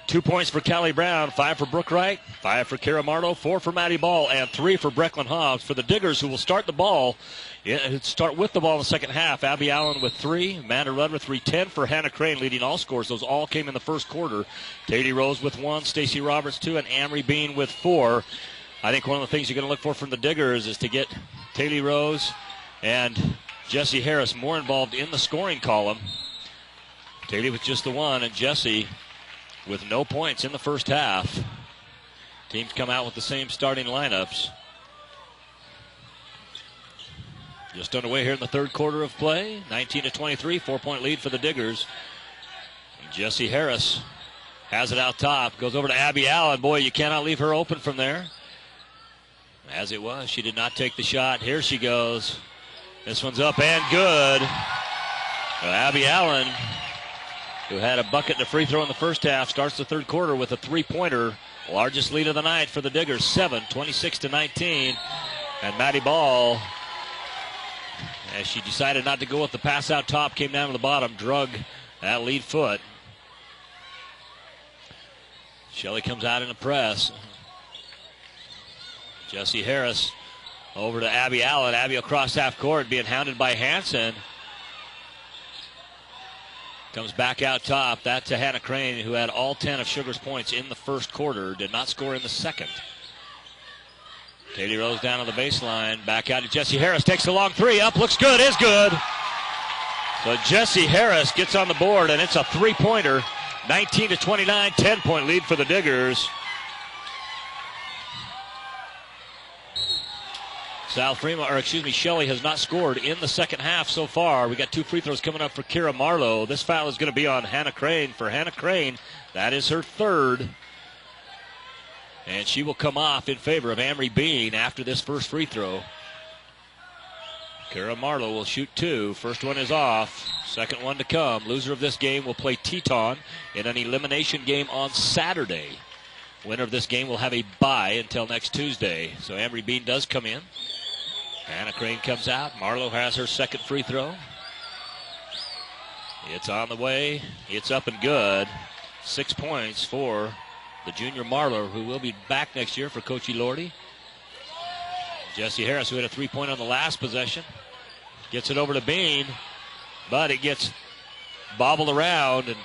2 points for Callie Brown, 5 for Brooke Wright, 5 for Kara Marlowe, 4 for Maddie Ball, and 3 for Brecklin Hobbs. For the Diggers, who will start with the ball in the second half, Abby Allen with 3, Amanda Rudd with 3, 10 for Hannah Crane, leading all scores. Those all came in the first quarter. Katie Rose with 1, Stacey Roberts 2, and Amory Bean with 4. I think one of the things you're going to look for from the Diggers is to get Taylor Rose and Jessie Harris more involved in the scoring column. Taylor with just the 1, and Jessie with no points in the first half. Teams come out with the same starting lineups. Just underway here in the third quarter of play. 19-23, 4-point lead for the Diggers. And Jessie Harris has it out top. Goes over to Abby Allen. Boy, you cannot leave her open from there. As it was, she did not take the shot. Here she goes. This one's up and good. So Abby Allen, who had a bucket and a free throw in the first half, starts the third quarter with a 3-pointer. Largest lead of the night for the Diggers, 26-19. And Maddie Ball, as she decided not to go with the pass out top, came down to the bottom, drug that lead foot. Shelley comes out in a press. Jessie Harris over to Abby Allen. Abby across half court, being hounded by Hansen. Comes back out top. That to Hannah Crane, who had all 10 of Sugar's points in the first quarter. Did not score in the second. Katie Rose down on the baseline. Back out to Jessie Harris. Takes a long 3. Up. Looks good. Is good. So Jessie Harris gets on the board, and it's a 3-pointer. 19-29. 10-point lead for the Diggers. Shelley has not scored in the second half so far. We got 2 free throws coming up for Kara Marlowe. This foul is going to be on Hannah Crane. For Hannah Crane, that is her 3rd. And she will come off in favor of Amory Bean after this first free throw. Kara Marlowe will shoot 2. First one is off. Second one to come. Loser of this game will play Teton in an elimination game on Saturday. Winner of this game will have a bye until next Tuesday. So Amory Bean does come in. Hannah Crane comes out. Marlowe has her second free throw. It's on the way. It's up and good. 6 points for the junior Marlowe, who will be back next year for Coach Elordi. Jessie Harris, who had a 3-point on the last possession, gets it over to Bean, but it gets bobbled around and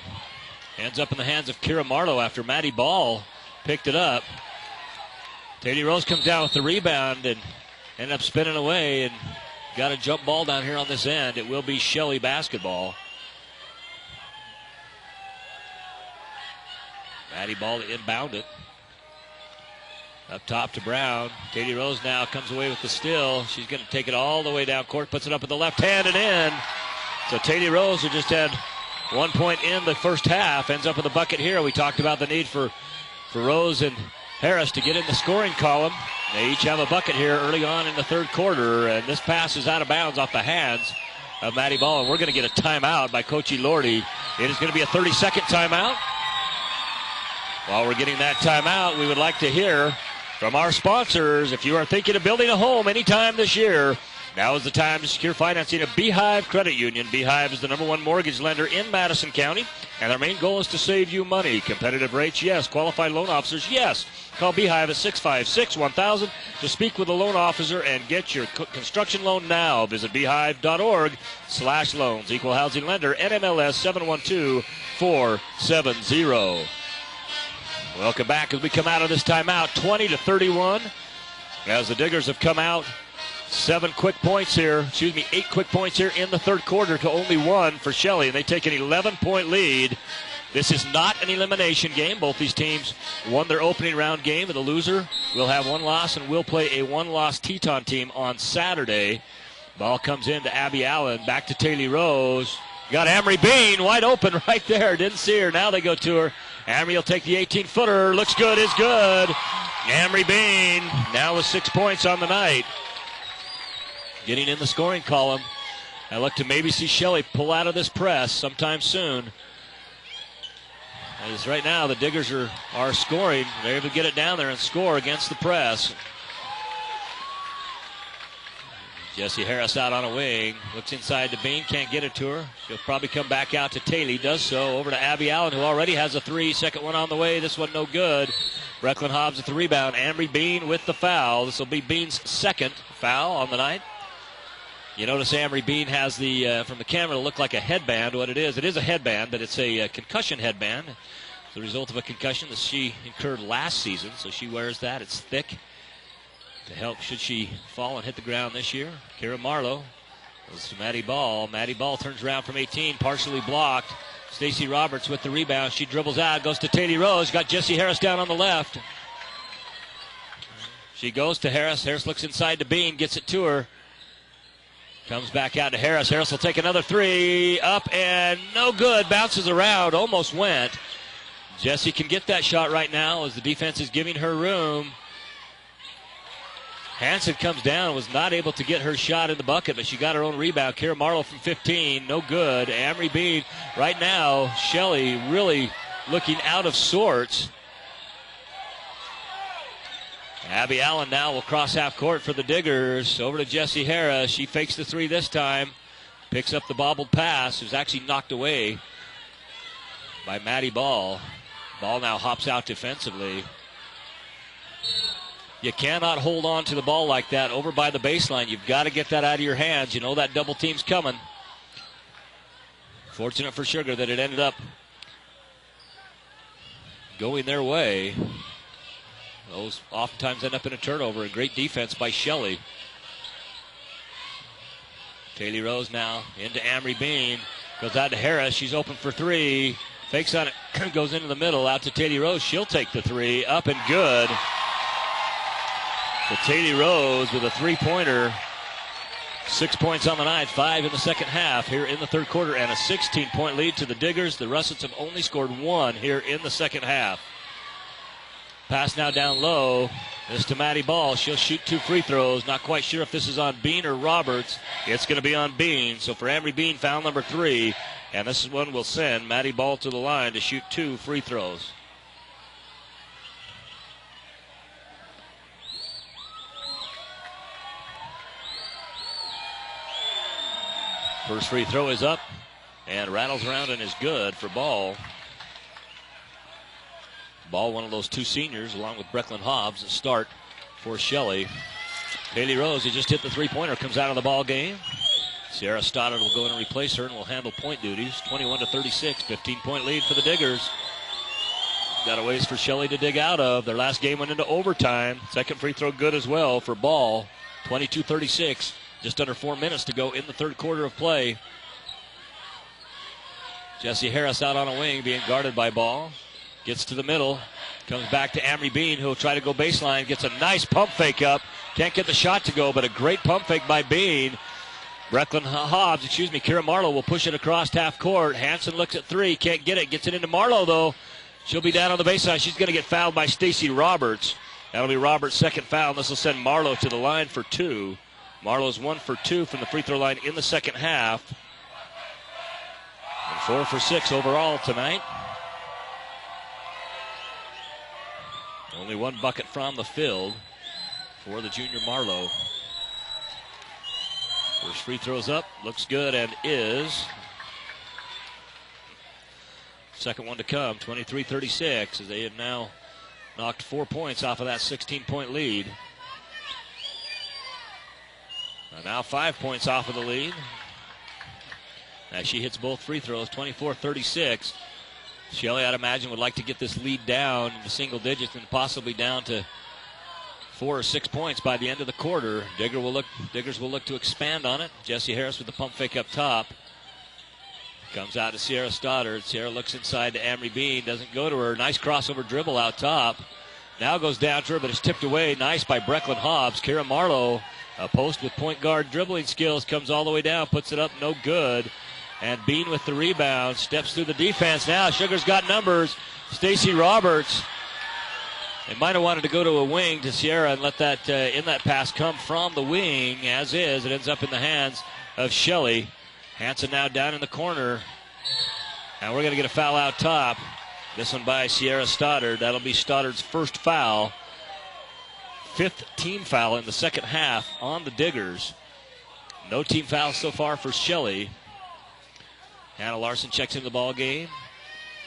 ends up in the hands of Kira Marlowe after Maddie Ball picked it up. Taylor Rose comes down with the rebound and ended up spinning away and got a jump ball down here on this end. It will be Shelley basketball. Maddie Ball to inbound it. Up top to Brown. Katie Rose now comes away with the steal. She's going to take it all the way down court, puts it up with the left hand and in. So Katie Rose, who just had 1 point in the first half, ends up with a bucket here. We talked about the need for Rose and Harris to get in the scoring column. They each have a bucket here early on in the third quarter, and this pass is out of bounds off the hands of Maddie Ball, and we're going to get a timeout by Coach Elordi. It is going to be a 30-second timeout. While we're getting that timeout, we would like to hear from our sponsors. If you are thinking of building a home anytime this year, now is the time to secure financing at Beehive Credit Union. Beehive is the #1 mortgage lender in Madison County, and their main goal is to save you money. Competitive rates, yes. Qualified loan officers, yes. Call Beehive at 656-1000 to speak with a loan officer and get your construction loan now. Visit beehive.org/loans. Equal housing lender, NMLS 712470. Welcome back as we come out of this timeout, 20-31. As the Diggers have come out, 8 quick points here in the third quarter to only 1 for Shelley, and they take an 11-point lead. This is not an elimination game. Both these teams won their opening round game, and the loser will have 1 loss and will play a 1-loss Teton team on Saturday. Ball comes in to Abby Allen, back to Taylor Rose. Got Amory Bean wide open right there. Didn't see her. Now they go to her. Amory will take the 18-footer. Looks good, is good. Amory Bean now with 6 points on the night. Getting in the scoring column. I look to maybe see Shelley pull out of this press sometime soon. As right now the Diggers are scoring. They're able to get it down there and score against the press. Jesse Harris out on a wing. Looks inside to Bean. Can't get it to her. She'll probably come back out to Taylor. Does so. Over to Abby Allen, who already has a three. Second one on the way. This one no good. Brecklin Hobbs with the rebound. Ambry Bean with the foul. This will be Bean's second foul on the night. You notice Ambry Bean has the, from the camera, it'll look like a headband. What it is a headband, but it's a concussion headband. It's the result of a concussion that she incurred last season, so she wears that. It's thick to help should she fall and hit the ground this year. Kira Marlowe goes to Maddie Ball. Maddie Ball turns around from 18, partially blocked. Stacey Roberts with the rebound. She dribbles out, goes to Taylor Rose. Got Jesse Harris down on the left. She goes to Harris. Harris looks inside to Bean, gets it to her. Comes back out to Harris. Harris will take another three. Up and no good. Bounces around. Almost went. Jesse can get that shot right now as the defense is giving her room. Hansen comes down, was not able to get her shot in the bucket, but she got her own rebound. Kira Marlowe from 15, no good. Ambry Bean, right now, Shelley really looking out of sorts. Abby Allen now will cross half court for the Diggers. Over to Jesse Harris. She fakes the three this time. Picks up the bobbled pass. It was actually knocked away by Maddie Ball. Ball now hops out defensively. You cannot hold on to the ball like that over by the baseline. You've got to get that out of your hands. You know that double team's coming. Fortunate for Sugar that it ended up going their way. Those oftentimes end up in a turnover, and great defense by Shelley. Taylor Rose now into Ambry Bean. Goes out to Harris. She's open for three. Fakes on it. Goes into the middle. Out to Taylor Rose. She'll take the three. Up and good. So Taylor Rose with a three-pointer. 6 points on the night. 5 in the second half here in the third quarter. And a 16-point lead to the Diggers. The Russets have only scored one here in the second half. Pass now down low. This to Maddie Ball. She'll shoot 2 free throws. Not quite sure if this is on Bean or Roberts. It's going to be on Bean. So for Ambry Bean, foul number 3. And this one will send Maddie Ball to the line to shoot 2 free throws. First free throw is up and rattles around and is good for Ball. Ball, one of those 2 seniors, along with Brecklin Hobbs, start for Shelley. Taylor Rose, who just hit the three-pointer, comes out of the ball game. Sierra Stoddard will go in and replace her and will handle point duties. 21-36, 15-point lead for the Diggers. Got a ways for Shelley to dig out of. Their last game went into overtime. Second free throw good as well for Ball. 22-36, just under 4 minutes to go in the third quarter of play. Jesse Harris out on a wing, being guarded by Ball. Gets to the middle, comes back to Ambry Bean, who will try to go baseline, gets a nice pump fake up. Can't get the shot to go, but a great pump fake by Bean. Kira Marlowe will push it across half court. Hansen looks at 3, can't get it, gets it into Marlowe though. She'll be down on the baseline. She's going to get fouled by Stacey Roberts. That'll be Roberts' second foul. This will send Marlowe to the line for 2. Marlowe's 1 for 2 from the free throw line in the second half. And 4 for 6 overall tonight. Only 1 bucket from the field for the junior Marlowe. First free throw's up, looks good and is. Second one to come, 23-36, as they have now knocked 4 points off of that 16-point lead. And now 5 points off of the lead. As she hits both free throws, 24-36. Shelley, I'd imagine, would like to get this lead down into single digits and possibly down to 4 or 6 points by the end of the quarter. Diggers will look to expand on it. Jesse Harris with the pump fake up top. Comes out to Sierra Stoddard. Sierra looks inside to Ambry Bean. Doesn't go to her. Nice crossover dribble out top. Now goes down to her, but it's tipped away. Nice by Brecklin Hobbs. Kira Marlowe, a post with point guard dribbling skills, comes all the way down, puts it up, no good. And Bean with the rebound, steps through the defense now. Sugar's got numbers. Stacey Roberts. They might have wanted to go to a wing to Sierra and let that in that pass come from the wing. As is, it ends up in the hands of Shelley. Hansen now down in the corner. And we're going to get a foul out top. This one by Sierra Stoddard. That'll be Stoddard's first foul. 5th team foul in the second half on the Diggers. No team fouls so far for Shelley. Hannah Larson checks into the ball game.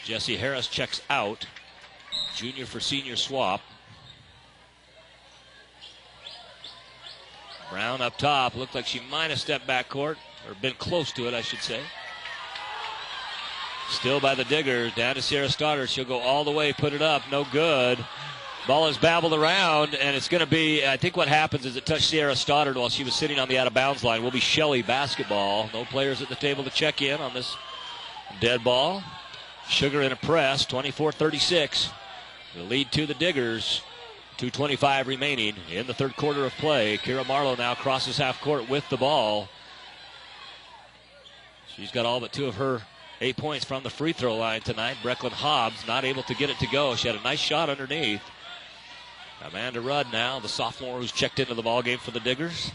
Jesse Harris checks out. Junior for senior swap. Brown up top. Looked like she might have stepped back court, or been close to it, I should say. Still by the Diggers. Down to Sierra Stoddard. She'll go all the way, put it up. No good. Ball is babbled around, and it's going to be, I think what happens is it touched Sierra Stoddard while she was sitting on the out-of-bounds line. Will be Shelley basketball. No players at the table to check in on this dead ball. Sugar in a press, 24-36. The lead to the Diggers. 2:25 remaining in the third quarter of play. Kira Marlowe now crosses half court with the ball. She's got all but 2 of her 8 points from the free throw line tonight. Brecklin Hobbs not able to get it to go. She had a nice shot underneath. Amanda Rudd now, the sophomore who's checked into the ball game for the Diggers.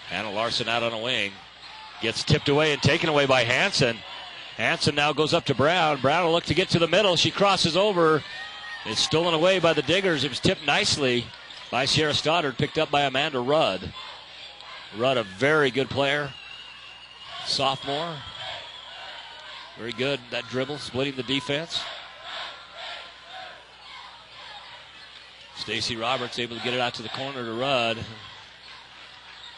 Hannah Larson out on a wing. Gets tipped away and taken away by Hanson. Hanson now goes up to Brown. Brown will look to get to the middle. She crosses over. It's stolen away by the Diggers. It was tipped nicely by Sierra Stoddard, picked up by Amanda Rudd. Rudd, a very good player. Sophomore. Very good, that dribble, splitting the defense. Stacy Roberts able to get it out to the corner to Rudd.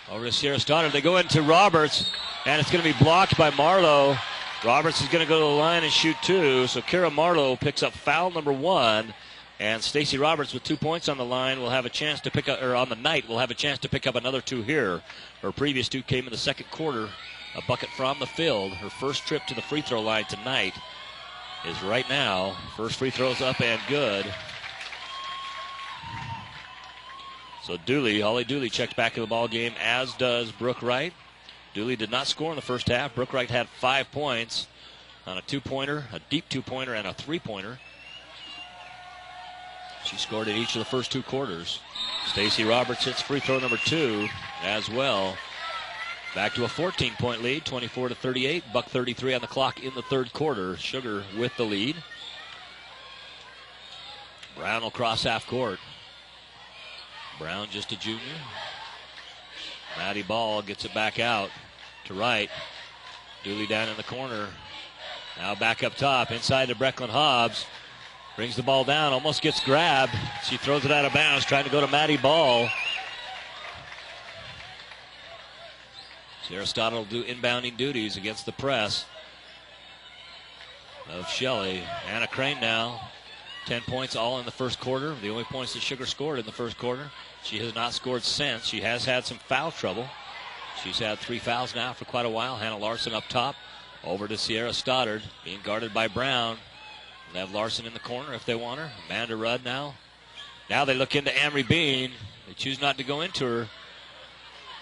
Over to Sierra Stoddard. They go into Roberts, and it's going to be blocked by Marlowe. Roberts is going to go to the line and shoot 2. So Kira Marlowe picks up foul number 1. And Stacy Roberts with 2 points on the line will have a chance to pick up, or on the night, will have a chance to pick up another 2 here. Her previous 2 came in the second quarter. A bucket from the field. Her first trip to the free throw line tonight is right now. First free throw's up and good. So Dooley, Holly Dooley checks back in the ball game, as does Brooke Wright. Dooley did not score in the first half. Brooke Wright had 5 points on a 2-pointer, a deep 2-pointer, and a 3-pointer. She scored in each of the first 2 quarters. Stacy Roberts hits free throw number 2 as well. Back to a 14-point lead, 24-38. $1:33 on the clock in the third quarter. Sugar with the lead. Brown will cross half court. Brown just a junior. Maddie Ball gets it back out to Wright. Dooley down in the corner. Now back up top, inside to Brecklin Hobbs. Brings the ball down, almost gets grabbed. She throws it out of bounds, trying to go to Maddie Ball. Sierra Stoddard will do inbounding duties against the press of Shelley. Anna Crane now, 10 points all in the first quarter. The only points that Sugar scored in the first quarter. She has not scored since. She has had some foul trouble. She's had 3 fouls now for quite a while. Hannah Larson up top. Over to Sierra Stoddard, being guarded by Brown. They have Larson in the corner if they want her. Amanda Rudd now. Now they look into Amory Bean. They choose not to go into her.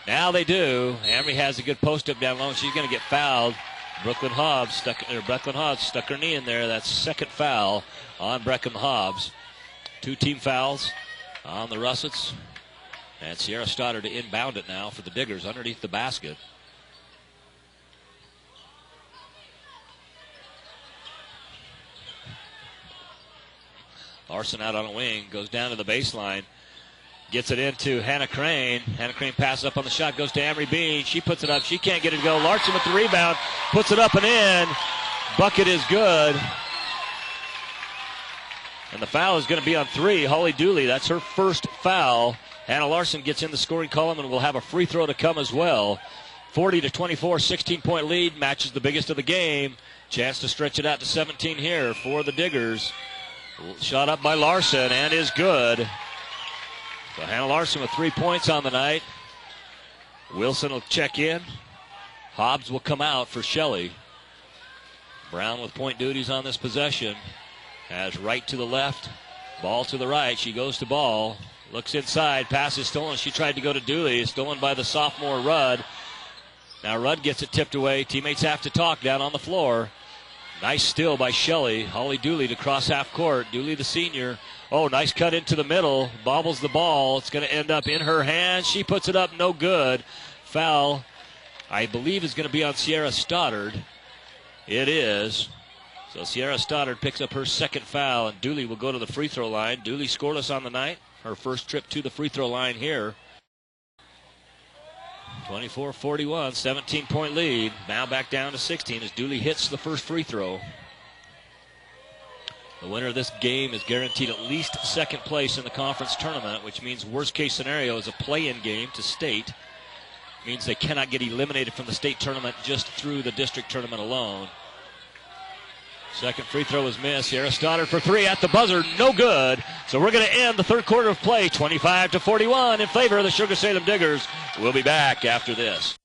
Now they do. Amory has a good post-up down low, and she's going to get fouled. Brecklin Hobbs stuck her knee in there. That's second foul on Brecklin Hobbs. 2 team fouls on the Russets. And Sierra Stoddard to inbound it now for the Diggers underneath the basket. Larson out on a wing, goes down to the baseline. Gets it into Hannah Crane. Hannah Crane passes up on the shot, goes to Amory Bean. She puts it up. She can't get it to go. Larson with the rebound, puts it up and in. Bucket is good. And the foul is going to be on 3. Holly Dooley, that's her first foul. Hannah Larson gets in the scoring column and will have a free throw to come as well. 40-24, 16-point lead, matches the biggest of the game. Chance to stretch it out to 17 here for the Diggers. Shot up by Larson and is good. So Hannah Larson with 3 points on the night. Wilson will check in. Hobbs will come out for Shelley. Brown with point duties on this possession. Has right to the left, ball to the right. She goes to Ball. Looks inside, pass is stolen. She tried to go to Dooley, stolen by the sophomore Rudd. Now Rudd gets it tipped away. Teammates have to talk down on the floor. Nice steal by Shelley. Holly Dooley to cross half court. Dooley the senior. Oh, nice cut into the middle. Bobbles the ball. It's going to end up in her hands. She puts it up, no good. Foul, I believe, is going to be on Sierra Stoddard. It is. So Sierra Stoddard picks up her second foul, and Dooley will go to the free throw line. Dooley scoreless on the night. Her first trip to the free throw line here. 24-41, 17-point lead. Now back down to 16 as Dooley hits the first free throw. The winner of this game is guaranteed at least second place in the conference tournament, which means worst case scenario is a play-in game to state. Means they cannot get eliminated from the state tournament just through the district tournament alone. Second free throw was missed. Sierra Stoddard for three at the buzzer, no good. So we're going to end the third quarter of play 25-41 in favor of the Sugar Salem Diggers. We'll be back after this.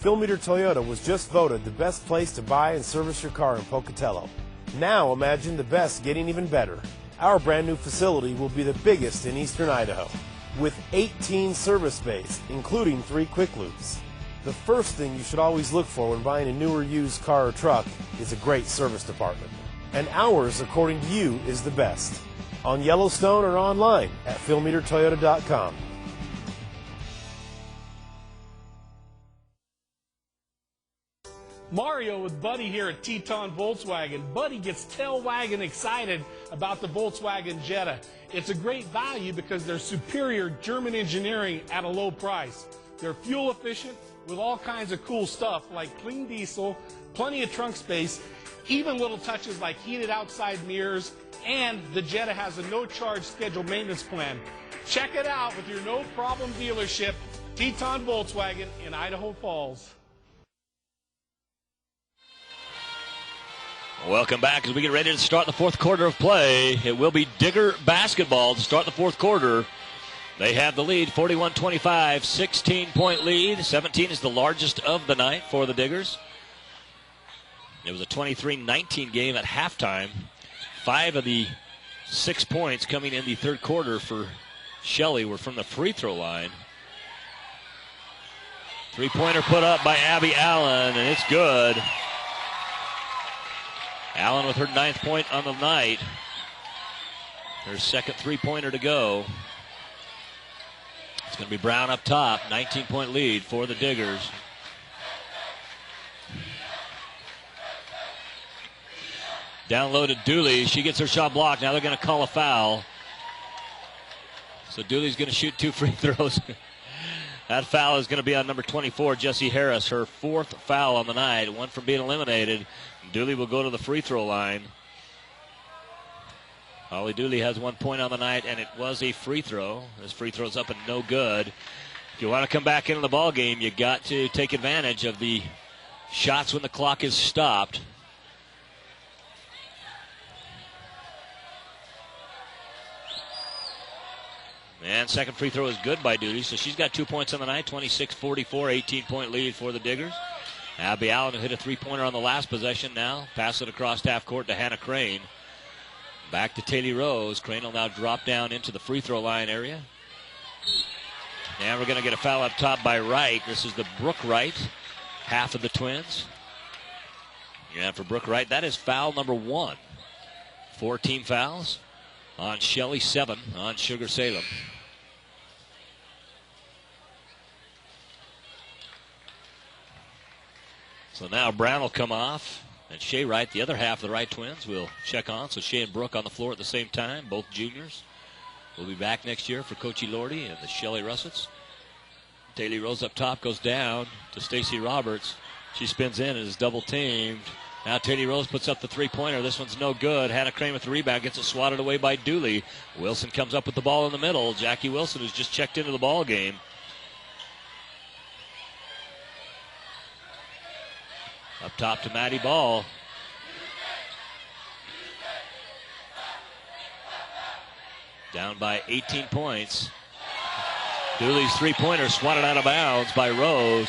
Philmeter Toyota was just voted the best place to buy and service your car in Pocatello. Now imagine the best getting even better. Our brand new facility will be the biggest in eastern Idaho, with 18 service bays, including 3 quick loops. The first thing you should always look for when buying a newer used car or truck is a great service department. And ours, according to you, is the best. On Yellowstone or online at philmetertoyota.com. Mario with Buddy here at Teton Volkswagen. Buddy gets tail wagging excited about the Volkswagen Jetta. It's a great value because they're superior German engineering at a low price. They're fuel efficient with all kinds of cool stuff like clean diesel, plenty of trunk space, even little touches like heated outside mirrors, and the Jetta has a no-charge scheduled maintenance plan. Check it out with your no-problem dealership, Teton Volkswagen in Idaho Falls. Welcome back as we get ready to start the fourth quarter of play. It will be Digger basketball to start the fourth quarter. They have the lead, 41-25, 16-point lead. 17 is the largest of the night for the Diggers. It was a 23-19 game at halftime. 5 of the 6 points coming in the third quarter for Shelley were from the free throw line. Three-pointer put up by Abby Allen, and it's good. Allen with her 9th point on the night. Her second three-pointer to go. It's going to be Brown up top. 19-point lead for the Diggers. Down low to Dooley. She gets her shot blocked. Now they're going to call a foul. So Dooley's going to shoot 2 free throws. That foul is going to be on number 24, Jessie Harris. Her 4th foul on the night. 1 from being eliminated. Dooley will go to the free throw line. Holly Dooley has 1 point on the night, and it was a free throw. This free throw's up and no good. If you want to come back into the ball game, you got to take advantage of the shots when the clock is stopped. And second free throw is good by Dooley, so she's got 2 points on the night, 26-44, 18-point lead for the Diggers. Abby Allen who hit a three-pointer on the last possession now. Pass it across half court to Hannah Crane. Back to Taylor Rose. Crane will now drop down into the free throw line area. And we're going to get a foul up top by Wright. This is the Brooke Wright, half of the Twins. Yeah, for Brooke Wright, that is foul number 1. 4 team fouls on Shelley, 7 on Sugar Salem. So now Brown will come off, and Shea Wright, the other half of the Wright twins, will check on. So Shea and Brooke on the floor at the same time, both juniors. Will be back next year for Coachy Lordy and the Shelley Russets. Taylor Rose up top, goes down to Stacy Roberts. She spins in and is double teamed. Now Taylor Rose puts up the three-pointer. This one's no good. Hannah Crane with the rebound, gets it swatted away by Dooley. Wilson comes up with the ball in the middle. Jackie Wilson, who's just checked into the ball game. Up top to Maddie Ball. Down by 18 points. Dooley's three-pointer swatted out of bounds by Rose.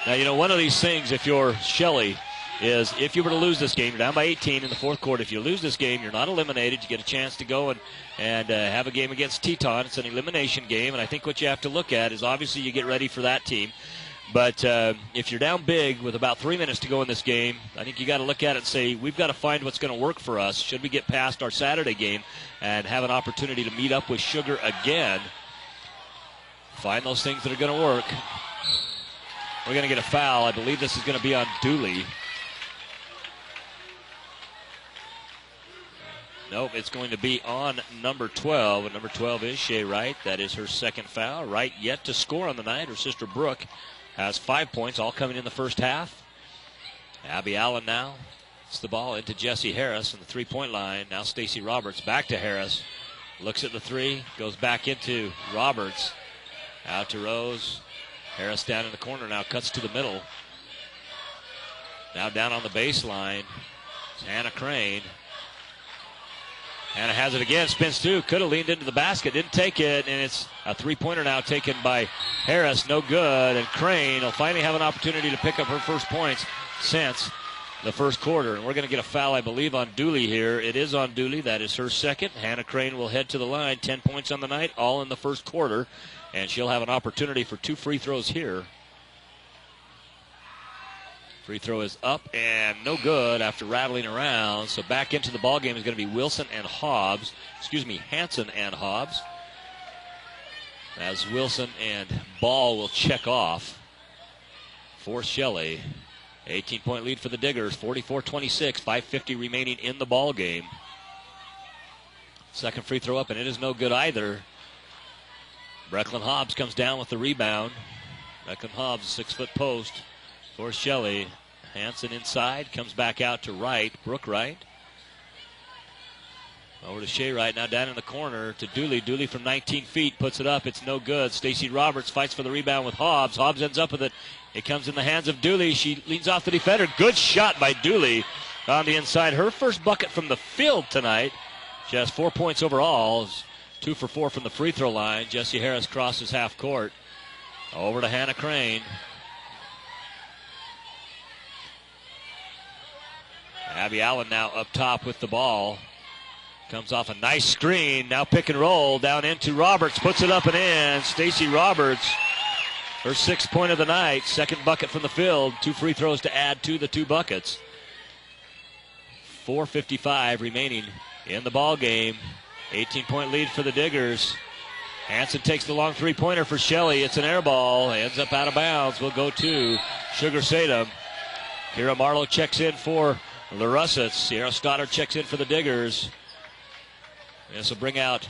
Now, you know, one of these things, if you're Shelley, is if you were to lose this game, you're down by 18 in the fourth quarter. If you lose this game, you're not eliminated. You get a chance to go and have a game against Teton. It's an elimination game, and I think what you have to look at is obviously you get ready for that team. But if you're down big with about 3 minutes to go in this game, I think you got to look at it and say, we've got to find what's going to work for us. Should we get past our Saturday game and have an opportunity to meet up with Sugar again, find those things that are going to work. We're going to get a foul. I believe this is going to be on Dooley. Nope, it's going to be on number 12. And number 12 is Shea Wright. That is her second foul. Wright yet to score on the night. Her sister Brooke has 5 points, all coming in the first half. Abby Allen now. It's the ball into Jessie Harris on the three-point line. Now Stacy Roberts back to Harris. Looks at the three. Goes back into Roberts. Out to Rose. Harris down in the corner now. Cuts to the middle. Now down on the baseline. It's Hannah Crane. Hannah has it again. Spins through. Could have leaned into the basket. Didn't take it. And it's a three-pointer now taken by Harris. No good. And Crane will finally have an opportunity to pick up her first points since the first quarter. And we're going to get a foul, I believe, on Dooley here. It is on Dooley. That is her second. Hannah Crane will head to the line. 10 points on the night, all in the first quarter. And she'll have an opportunity for 2 free throws here. Free throw is up and no good after rattling around. So back into the ball game is going to be Hanson and Hobbs. As Wilson and Ball will check off for Shelley. 18-point lead for the Diggers, 44-26, 5:50 remaining in the ball game. Second free throw up, and it is no good either. Brecklin Hobbs comes down with the rebound. Brecklin Hobbs, 6-foot post for Shelley. Hanson inside, comes back out to Wright, Brooke Wright. Over to Shea Wright, now down in the corner to Dooley. Dooley from 19 feet puts it up. It's no good. Stacy Roberts fights for the rebound with Hobbs. Hobbs ends up with it. It comes in the hands of Dooley. She leans off the defender. Good shot by Dooley on the inside. Her first bucket from the field tonight. She has 4 points overall. 2 for 4 from the free throw line. Jessie Harris crosses half court. Over to Hannah Crane. Abby Allen now up top with the ball. Comes off a nice screen. Now pick and roll down into Roberts. Puts it up and in. Stacy Roberts, her 6th point of the night. Second bucket from the field. 2 free throws to add to the 2 buckets. 4:55 remaining in the ball game. 18-point lead for the Diggers. Hanson takes the long three-pointer for Shelley. It's an air ball. Ends up out of bounds. Will go to Sugar Salem. Kira Marlowe checks in for the Russets. Sierra Stoddard checks in for the Diggers. This will bring out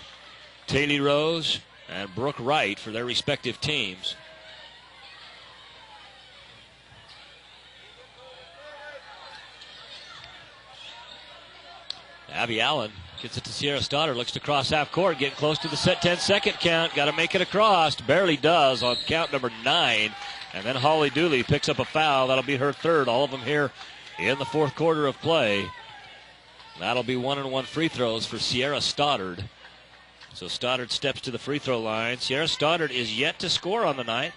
Taylor Rose and Brooke Wright for their respective teams. Abby Allen gets it to Sierra Stoddard. Looks to cross half court. Getting close to the set 10-second count. Got to make it across. Barely does on count number 9. And then Holly Dooley picks up a foul. That'll be her 3rd. All of them here in the 4th quarter of play. That'll be 1-and-1 free throws for Sierra Stoddard. So Stoddard steps to the free throw line. Sierra Stoddard is yet to score on the night.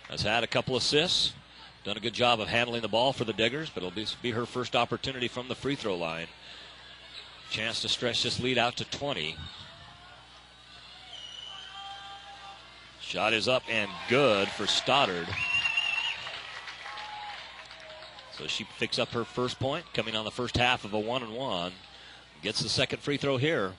Has had a couple assists. Done a good job of handling the ball for the Diggers, but it'll be her first opportunity from the free throw line. Chance to stretch this lead out to 20. Shot is up and good for Stoddard. So she picks up her first point, coming on the first half of a 1-and-1. Gets the second free throw here.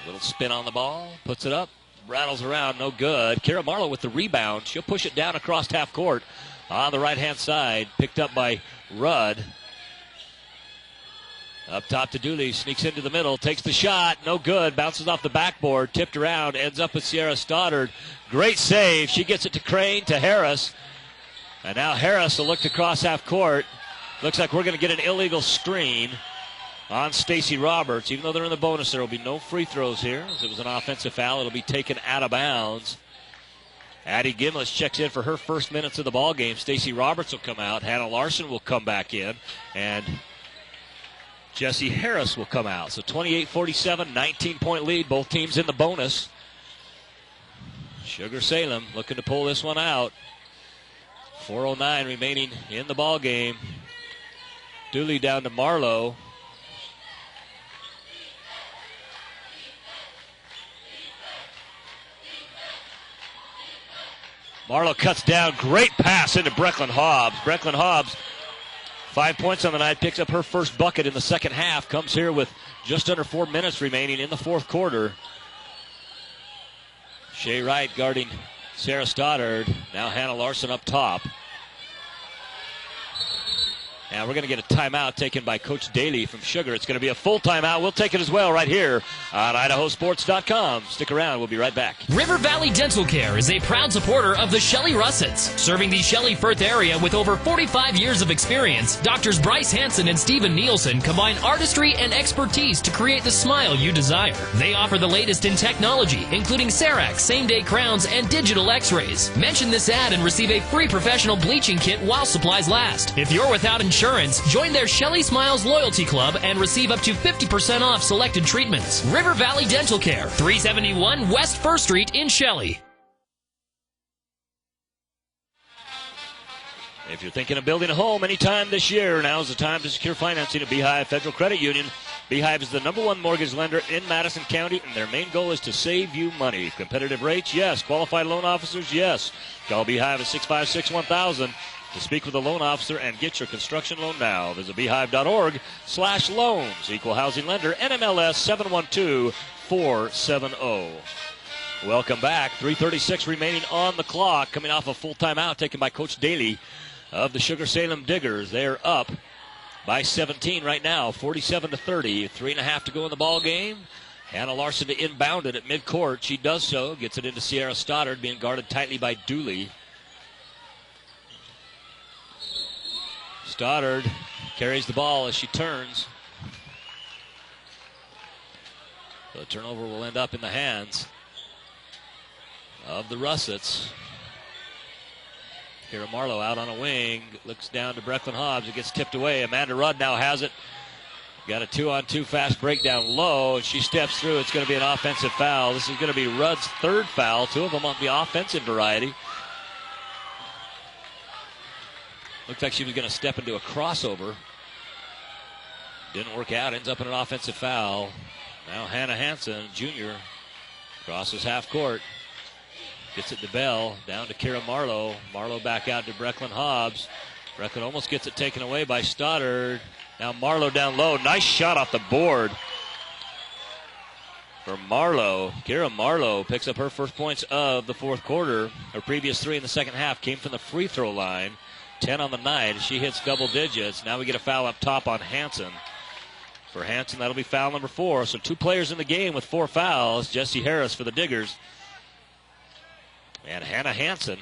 A little spin on the ball, puts it up, rattles around, no good. Kira Marlowe with the rebound. She'll push it down across half court on the right-hand side. Picked up by Rudd. Up top to Dooley, sneaks into the middle, takes the shot, no good, bounces off the backboard, tipped around, ends up with Sierra Stoddard. Great save. She gets it to Crane, to Harris. And now Harris will look to cross half court. Looks like we're going to get an illegal screen on Stacy Roberts. Even though they're in the bonus, there will be no free throws here. As it was an offensive foul, it'll be taken out of bounds. Addie Gimlis checks in for her first minutes of the ball game. Stacy Roberts will come out. Hannah Larson will come back in. And Jessie Harris will come out. So 28-47, 19-point lead. Both teams in the bonus. Sugar Salem looking to pull this one out. 4:09 remaining in the ball game. Dooley down to Marlowe. Marlowe cuts down. Great pass into Brecklin Hobbs. Brecklin Hobbs, 5 points on the night, picks up her first bucket in the second half. Comes here with just under 4 minutes remaining in the 4th quarter. Shea Wright guarding Sarah Stoddard. Now Hannah Larson up top. And we're going to get a timeout taken by Coach Daly from Sugar. It's going to be a full timeout. We'll take it as well right here on IdahoSports.com. Stick around. We'll be right back. River Valley Dental Care is a proud supporter of the Shelley Russets. Serving the Shelley Firth area with over 45 years of experience, Doctors Bryce Hanson and Stephen Nielsen combine artistry and expertise to create the smile you desire. They offer the latest in technology, including CEREC, same-day crowns, and digital x-rays. Mention this ad and receive a free professional bleaching kit while supplies last. If you're without insurance, join their Shelley Smiles Loyalty Club and receive up to 50% off selected treatments. River Valley Dental Care, 371 West 1st Street in Shelley. If you're thinking of building a home anytime this year, now's the time to secure financing at Beehive Federal Credit Union. Beehive is the #1 mortgage lender in Madison County, and their main goal is to save you money. Competitive rates, yes. Qualified loan officers, yes. Call Beehive at 656-1000 to speak with a loan officer and get your construction loan now. Visit beehive.org/loans. Equal housing lender, NMLS 712470. Welcome back. 3:36 remaining on the clock. Coming off a full timeout taken by Coach Daly of the Sugar Salem Diggers. They're up by 17 right now, 47-30. 3.5 to go in the ball game. Hannah Larson to inbound it at midcourt. She does so. Gets it into Sierra Stoddard, being guarded tightly by Dooley. Stoddard carries the ball as she turns. The turnover will end up in the hands of the Russets. Kira Marlowe out on a wing. Looks down to Brecklin Hobbs. It gets tipped away. Amanda Rudd now has it. Got a 2-on-2 fast breakdown low, and she steps through. It's going to be an offensive foul. This is going to be Rudd's third foul, 2 of them on the offensive variety. Looked like she was going to step into a crossover. Didn't work out. Ends up in an offensive foul. Now Hannah Hansen, junior, crosses half court. Gets it to Bell. Down to Kira Marlowe. Marlowe back out to Brecklin Hobbs. Brecklin almost gets it taken away by Stoddard. Now Marlowe down low. Nice shot off the board for Marlowe. Kira Marlowe picks up her first points of the fourth quarter. Her previous 3 in the second half came from the free throw line. 10 on the night. She hits double digits. Now we get a foul up top on Hansen. For Hansen, that'll be foul number 4. So 2 players in the game with 4 fouls. Jesse Harris for the Diggers. And Hannah Hansen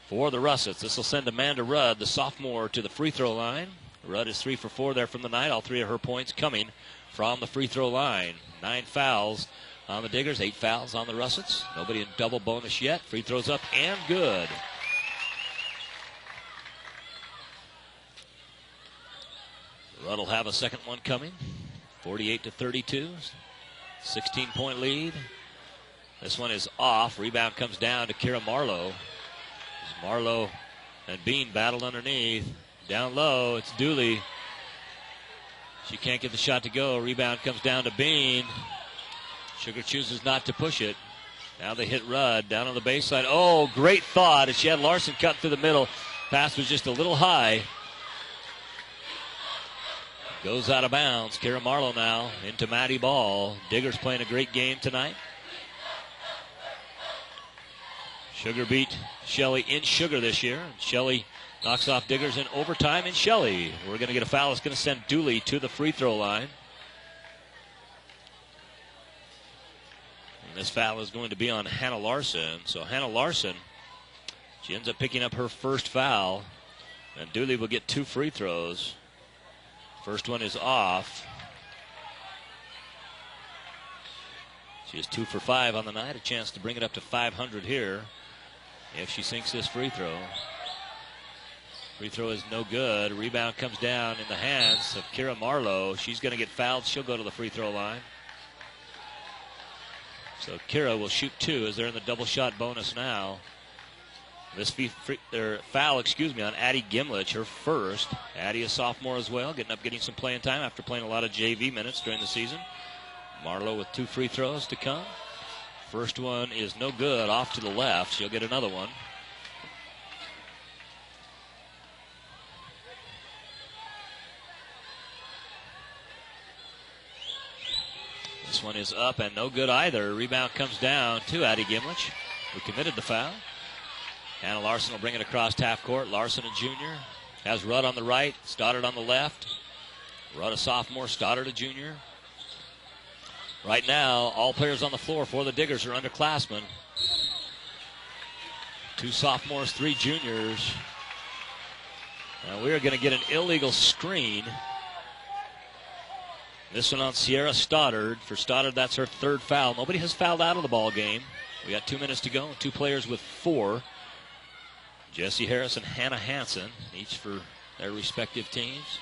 for the Russets. This will send Amanda Rudd, the sophomore, to the free throw line. Rudd is 3 for 4 there from the night. All 3 of her points coming from the free throw line. 9 fouls on the Diggers, 8 fouls on the Russets. Nobody in double bonus yet. Free throws up and good. Rudd will have a second one coming. 48-32. 16-point lead. This one is off. Rebound comes down to Kira Marlowe. Marlowe and Bean battled underneath. Down low, it's Dooley. She can't get the shot to go. Rebound comes down to Bean. Sugar chooses not to push it. Now they hit Rudd down on the baseline. Oh, great thought. And she had Larson cut through the middle. Pass was just a little high. Goes out of bounds. Kira Marlowe now into Maddie Ball. Diggers playing a great game tonight. Sugar beat Shelley in Sugar this year. Shelley knocks off Diggers in overtime in Shelley. We're going to get a foul. It's going to send Dooley to the free throw line. And this foul is going to be on Hannah Larson. So Hannah Larson, she ends up picking up her first foul. And Dooley will get 2 free throws. First one is off. She is 2 for 5 on the night. A chance to bring it up to 500 here if she sinks this free throw. Free throw is no good. Rebound comes down in the hands of Kira Marlowe. She's going to get fouled. She'll go to the free throw line. So Kira will shoot 2 as they're in the double shot bonus now. This foul, on Addie Gimlich, her first. Addie, a sophomore as well, getting some playing time after playing a lot of JV minutes during the season. Marlowe with 2 free throws to come. First one is no good, off to the left. She'll get another one. This one is up and no good either. Rebound comes down to Addie Gimlich, who committed the foul. Hannah Larson will bring it across half court. Larson, a junior. has Rudd on the right, Stoddard on the left. Rudd a sophomore, Stoddard a junior. Right now, all players on the floor for the Diggers are underclassmen. 2 sophomores, 3 juniors. Now we are going to get an illegal screen. This one on Sierra Stoddard. For Stoddard, that's her 3rd foul. Nobody has fouled out of the ball game. We got 2 minutes to go. 2 players with 4. Jesse Harris and Hannah Hansen, each for their respective teams.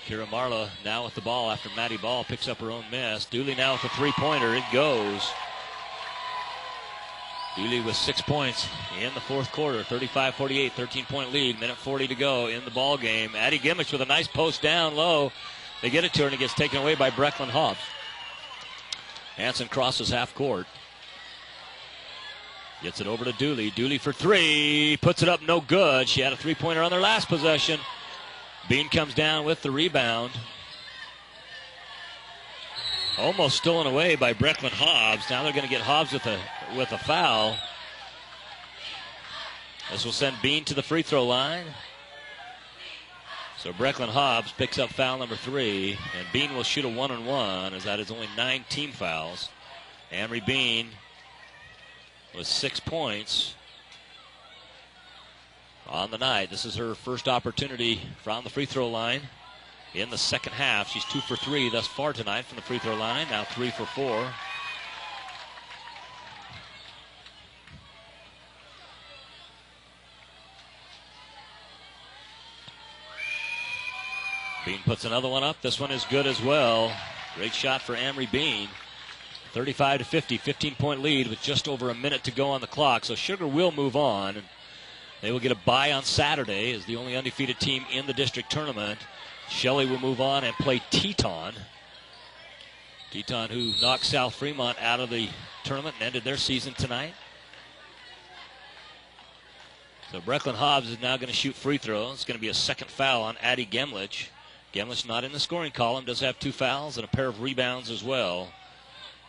Kira Marla now with the ball after Maddie Ball picks up her own miss. Dooley now with a 3-pointer. It goes. Dooley with 6 points in the 4th quarter. 35-48, 13-point lead. Minute 40 to go in the ball game. Addie Gimmich with a nice post down low. They get it to her and it gets taken away by Brecklin Hobbs. Hansen crosses half court. Gets it over to Dooley. Dooley for 3. Puts it up, no good. She had a 3-pointer on their last possession. Bean comes down with the rebound. Almost stolen away by Brecklin Hobbs. Now they're going to get Hobbs with a foul. This will send Bean to the free throw line. So Brecklin Hobbs picks up foul number 3, and Bean will shoot a 1-on-1 as that is only 9 team fouls. Amory Bean with 6 points on the night. This is her first opportunity from the free throw line in the second half. She's 2 for 3 thus far tonight from the free throw line. Now 3 for 4. Bean puts another one up. This one is good as well. Great shot for Amory Bean. 35-50, 15-point lead with just over a minute to go on the clock. So Sugar will move on. They will get a bye on Saturday as the only undefeated team in the district tournament. Shelley will move on and play Teton. Teton, who knocked South Fremont out of the tournament and ended their season tonight. So Brecklin Hobbs is now going to shoot free throws. It's going to be a second foul on Addie Gemlich. Gemlich not in the scoring column, does have 2 fouls and a pair of rebounds as well.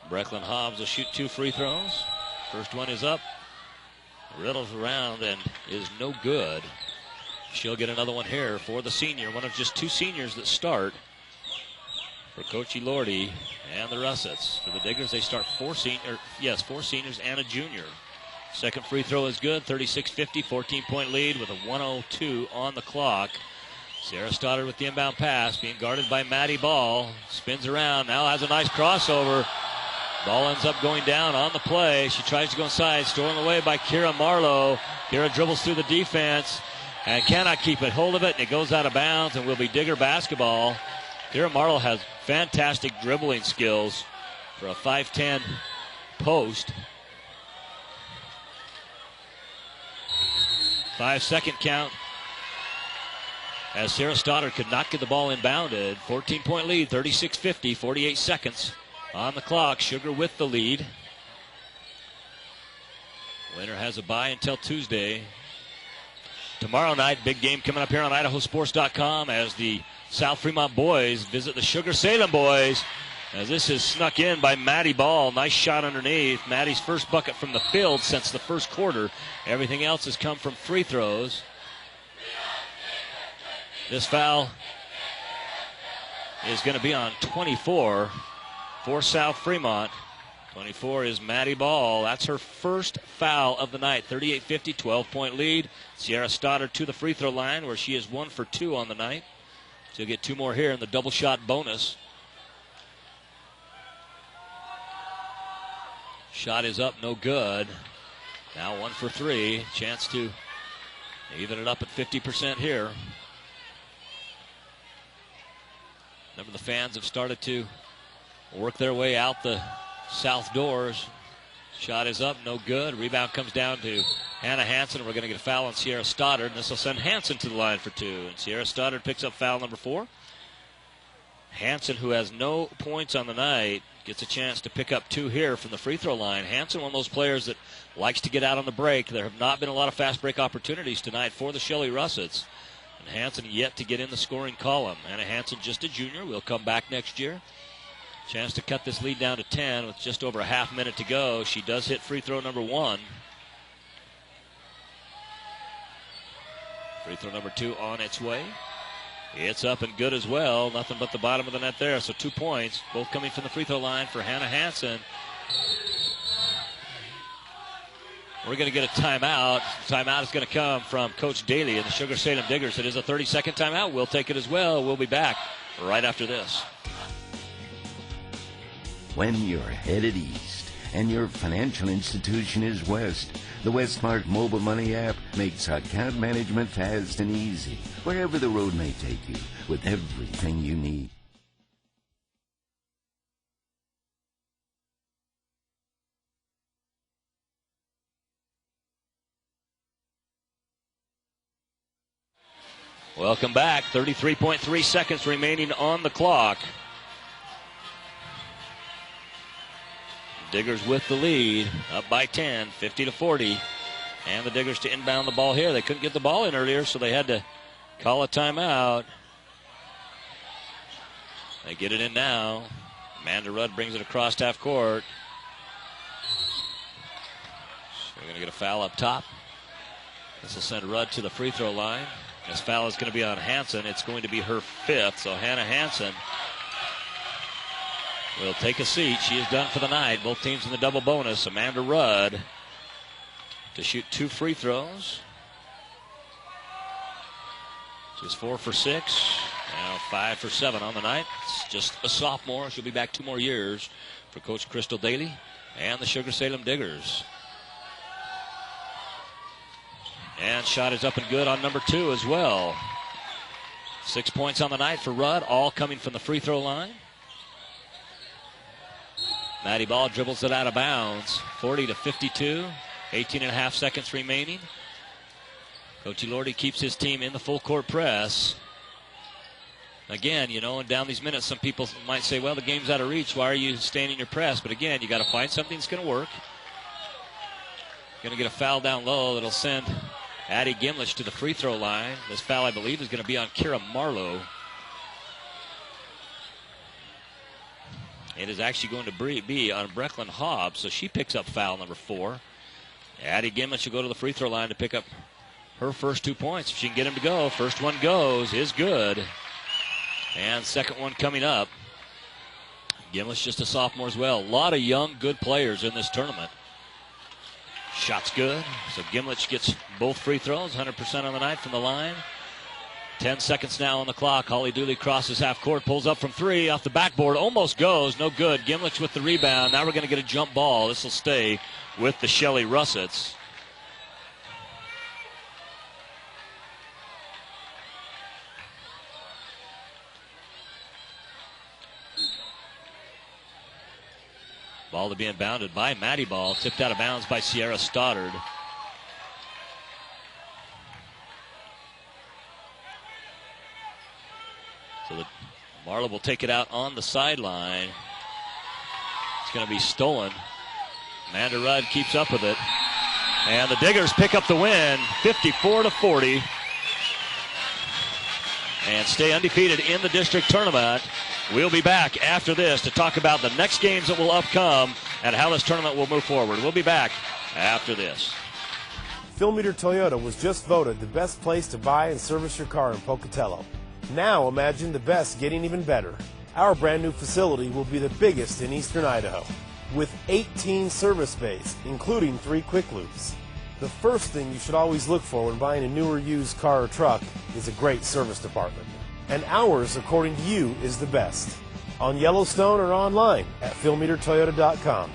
Brecklin Hobbs will shoot 2 free throws. First one is up. Riddles around and is no good. She'll get another one here for the senior. One of just 2 seniors that start for Coach Elordi and the Russets. For the Diggers, they start 4 seniors and a junior. Second free throw is good. 36-50, 14-point lead with a 1:02 on the clock. Sarah Stoddard with the inbound pass, being guarded by Maddie Ball. Spins around, now has a nice crossover. Ball ends up going down on the play. She tries to go inside, stolen away by Kira Marlowe. Kira dribbles through the defense and cannot keep it hold of it, and it goes out of bounds and will be Digger basketball. Kira Marlowe has fantastic dribbling skills for a 5'10 post. 5-second count as Sarah Stoddard could not get the ball inbounded. 14-point lead, 36-50, 48 seconds on the clock. Sugar with the lead. Winner has a bye until Tuesday. Tomorrow night, big game coming up here on IdahoSports.com as the South Fremont boys visit the Sugar Salem boys. As this is snuck in by Maddie Ball. Nice shot underneath. Maddie's first bucket from the field since the first quarter. Everything else has come from free throws. This foul is going to be on 24 for South Fremont. 24 is Maddie Ball. That's her first foul of the night. 38-50, 12-point lead. Sierra Stoddard to the free throw line where she is 1 for 2 on the night. She'll get 2 more here in the double shot bonus. Shot is up, no good. Now 1 for 3. Chance to even it up at 50% here. Remember, the fans have started to work their way out the south doors. Shot is up, no good. Rebound comes down to Hannah Hansen. We're going to get a foul on Sierra Stoddard, and this will send Hansen to the line for 2. And Sierra Stoddard picks up foul number 4. Hansen, who has no points on the night, gets a chance to pick up 2 here from the free throw line. Hansen, one of those players that likes to get out on the break. There have not been a lot of fast break opportunities tonight for the Shelley Russets. And Hansen yet to get in the scoring column. Hannah Hansen, just a junior, will come back next year. Chance to cut this lead down to 10 with just over a half minute to go. She does hit free throw number 1. Free throw number 2 on its way. It's up and good as well. Nothing but the bottom of the net there. So 2 points, both coming from the free throw line for Hannah Hansen. We're going to get a timeout. Timeout is going to come from Coach Daly and the Sugar Salem Diggers. It is a 30-second timeout. We'll take it as well. We'll be back right after this. When you're headed east and your financial institution is west, the Westmark mobile money app makes account management fast and easy, wherever the road may take you, with everything you need. Welcome back. 33.3 seconds remaining on the clock. Diggers with the lead, up by 10, 50-40. And the Diggers to inbound the ball here. They couldn't get the ball in earlier, so they had to call a timeout. They get it in now. Amanda Rudd brings it across half court. So we're going to get a foul up top. This will send Rudd to the free throw line. This foul is going to be on Hansen. It's going to be her 5th, so Hannah Hansen will take a seat. She is done for the night. Both teams in the double bonus. Amanda Rudd to shoot 2 free throws. She's 4 for 6. Now 5 for 7 on the night. It's just a sophomore. She'll be back 2 more years for Coach Crystal Daly and the Sugar Salem Diggers. And shot is up and good on number 2 as well. 6 points on the night for Rudd, all coming from the free throw line. Maddie Ball dribbles it out of bounds. 40-52. 18.5 seconds remaining. Coach Elordi keeps his team in the full court press. Again, you know, and down these minutes, some people might say, well, the game's out of reach. Why are you staying in your press? But again, you got to find something that's going to work. Going to get a foul down low that'll send Addie Gimlich to the free throw line. This foul, I believe, is going to be on Kira Marlowe. It is actually going to be on Brecklin Hobbs, so she picks up foul number 4. Addie Gimlich will go to the free throw line to pick up her first 2 points. If she can get him to go, first one goes, is good. And second one coming up. Gimlich just a sophomore as well. A lot of young, good players in this tournament. Shot's good. So Gimlich gets both free throws, 100% on the night from the line. 10 seconds now on the clock. Holly Dooley crosses half court, pulls up from 3 off the backboard, almost goes, no good. Gimlich with the rebound. Now we're going to get a jump ball. This will stay with the Shelley Russets. Ball to be inbounded by Maddie Ball, tipped out of bounds by Sierra Stoddard. So Marlowe will take it out on the sideline. It's going to be stolen. Amanda Rudd keeps up with it. And the Diggers pick up the win, 54-40. And stay undefeated in the district tournament. We'll be back after this to talk about the next games that will upcome and how this tournament will move forward. We'll be back after this. Philmeter Toyota was just voted the best place to buy and service your car in Pocatello. Now imagine the best getting even better. Our brand new facility will be the biggest in eastern Idaho, with 18 service bays, including 3 quick loops. The first thing you should always look for when buying a new or used car or truck is a great service department. And ours, according to you, is the best. On Yellowstone or online at philmetertoyota.com.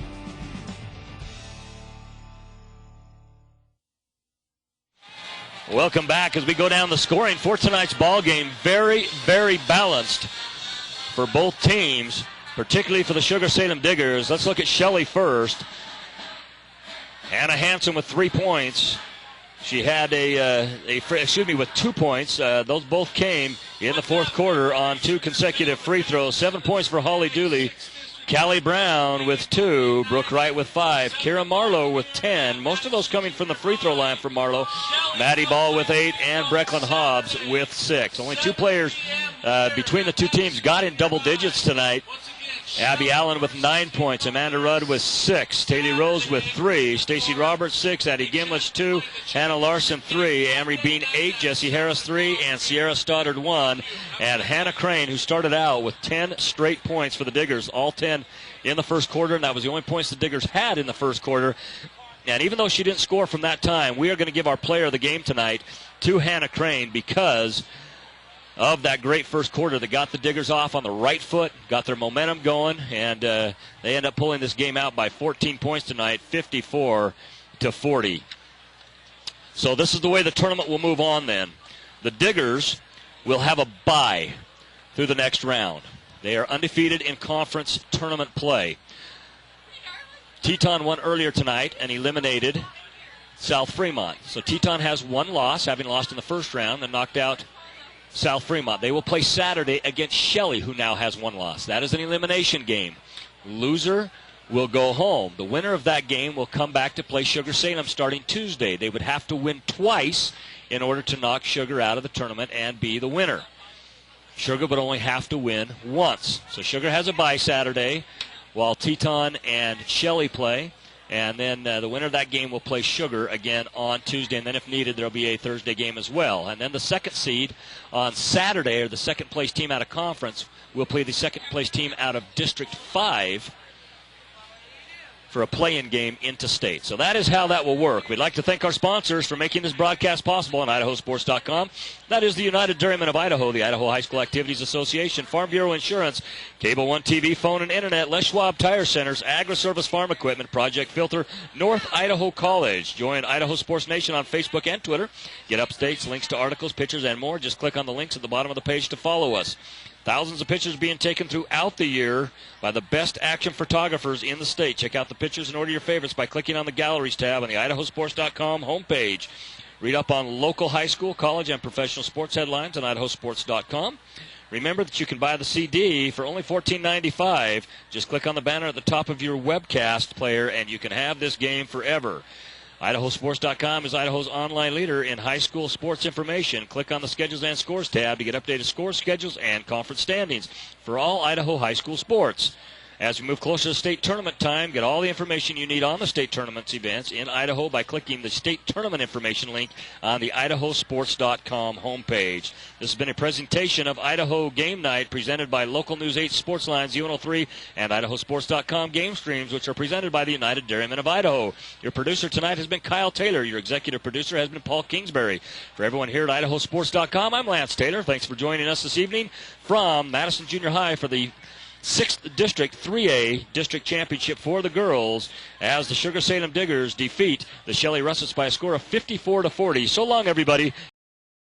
Welcome back as we go down the scoring for tonight's ball game. Very, very balanced for both teams, particularly for the Sugar Salem Diggers. Let's look at Shelley first. Hannah Hansen with 3 points. She had with 2 points. Those both came in the fourth quarter on 2 consecutive free throws. 7 points for Holly Dooley. Callie Brown with 2. Brooke Wright with 5. Kira Marlowe with 10. Most of those coming from the free throw line for Marlowe. Maddie Ball with 8 and Brecklin Hobbs with 6. Only 2 players between the 2 teams got in double digits tonight. Abby Allen with 9 points. Amanda Rudd with 6. Taylor Rose with 3. Stacy Roberts 6. Addie Gimlich 2. Hannah Larson 3. Amory Bean 8. Jessie Harris 3. And Sierra Stoddard 1. And Hannah Crane, who started out with 10 straight points for the Diggers, all 10 in the first quarter, and that was the only points the Diggers had in the first quarter. And even though she didn't score from that time, we are going to give our player of the game tonight to Hannah Crane because of that great first quarter that got the Diggers off on the right foot, got their momentum going, and they end up pulling this game out by 14 points tonight, 54-40. So this is the way the tournament will move on then. The Diggers will have a bye through the next round. They are undefeated in conference tournament play. Teton won earlier tonight and eliminated South Fremont. So Teton has one loss, having lost in the first round, and knocked out South Fremont. They will play Saturday against Shelley, who now has one loss. That is an elimination game. Loser will go home. The winner of that game will come back to play Sugar Salem starting Tuesday. They would have to win twice in order to knock Sugar out of the tournament and be the winner. Sugar would only have to win once. So Sugar has a bye Saturday while Teton and Shelley play. And then the winner of that game will play Sugar again on Tuesday. And then if needed, there will be a Thursday game as well. And then the second seed on Saturday, or the second place team out of conference, will play the second place team out of District 5 for a play-in game into state. So that is how that will work. We'd like to thank our sponsors for making this broadcast possible on IdahoSports.com. That is the United Dairymen of Idaho, the Idaho High School Activities Association, Farm Bureau Insurance, Cable One TV, phone and internet, Les Schwab Tire Centers, Agri-Service Farm Equipment, Project Filter, North Idaho College. Join Idaho Sports Nation on Facebook and Twitter. Get updates, links to articles, pictures, and more. Just click on the links at the bottom of the page to follow us. Thousands of pictures being taken throughout the year by the best action photographers in the state. Check out the pictures and order your favorites by clicking on the Galleries tab on the IdahoSports.com homepage. Read up on local high school, college, and professional sports headlines on IdahoSports.com. Remember that you can buy the CD for only $14.95. Just click on the banner at the top of your webcast player, and you can have this game forever. IdahoSports.com is Idaho's online leader in high school sports information. Click on the Schedules and Scores tab to get updated scores, schedules, and conference standings for all Idaho high school sports. As we move closer to state tournament time, get all the information you need on the state tournament's events in Idaho by clicking the state tournament information link on the IdahoSports.com homepage. This has been a presentation of Idaho Game Night presented by Local News 8 Sports Lines, U103, and IdahoSports.com game streams, which are presented by the United Dairymen of Idaho. Your producer tonight has been Kyle Taylor. Your executive producer has been Paul Kingsbury. For everyone here at IdahoSports.com, I'm Lance Taylor. Thanks for joining us this evening from Madison Junior High for the 6th District 3A District Championship for the girls as the Sugar Salem Diggers defeat the Shelley Russets by a score of 54-40. So long, everybody,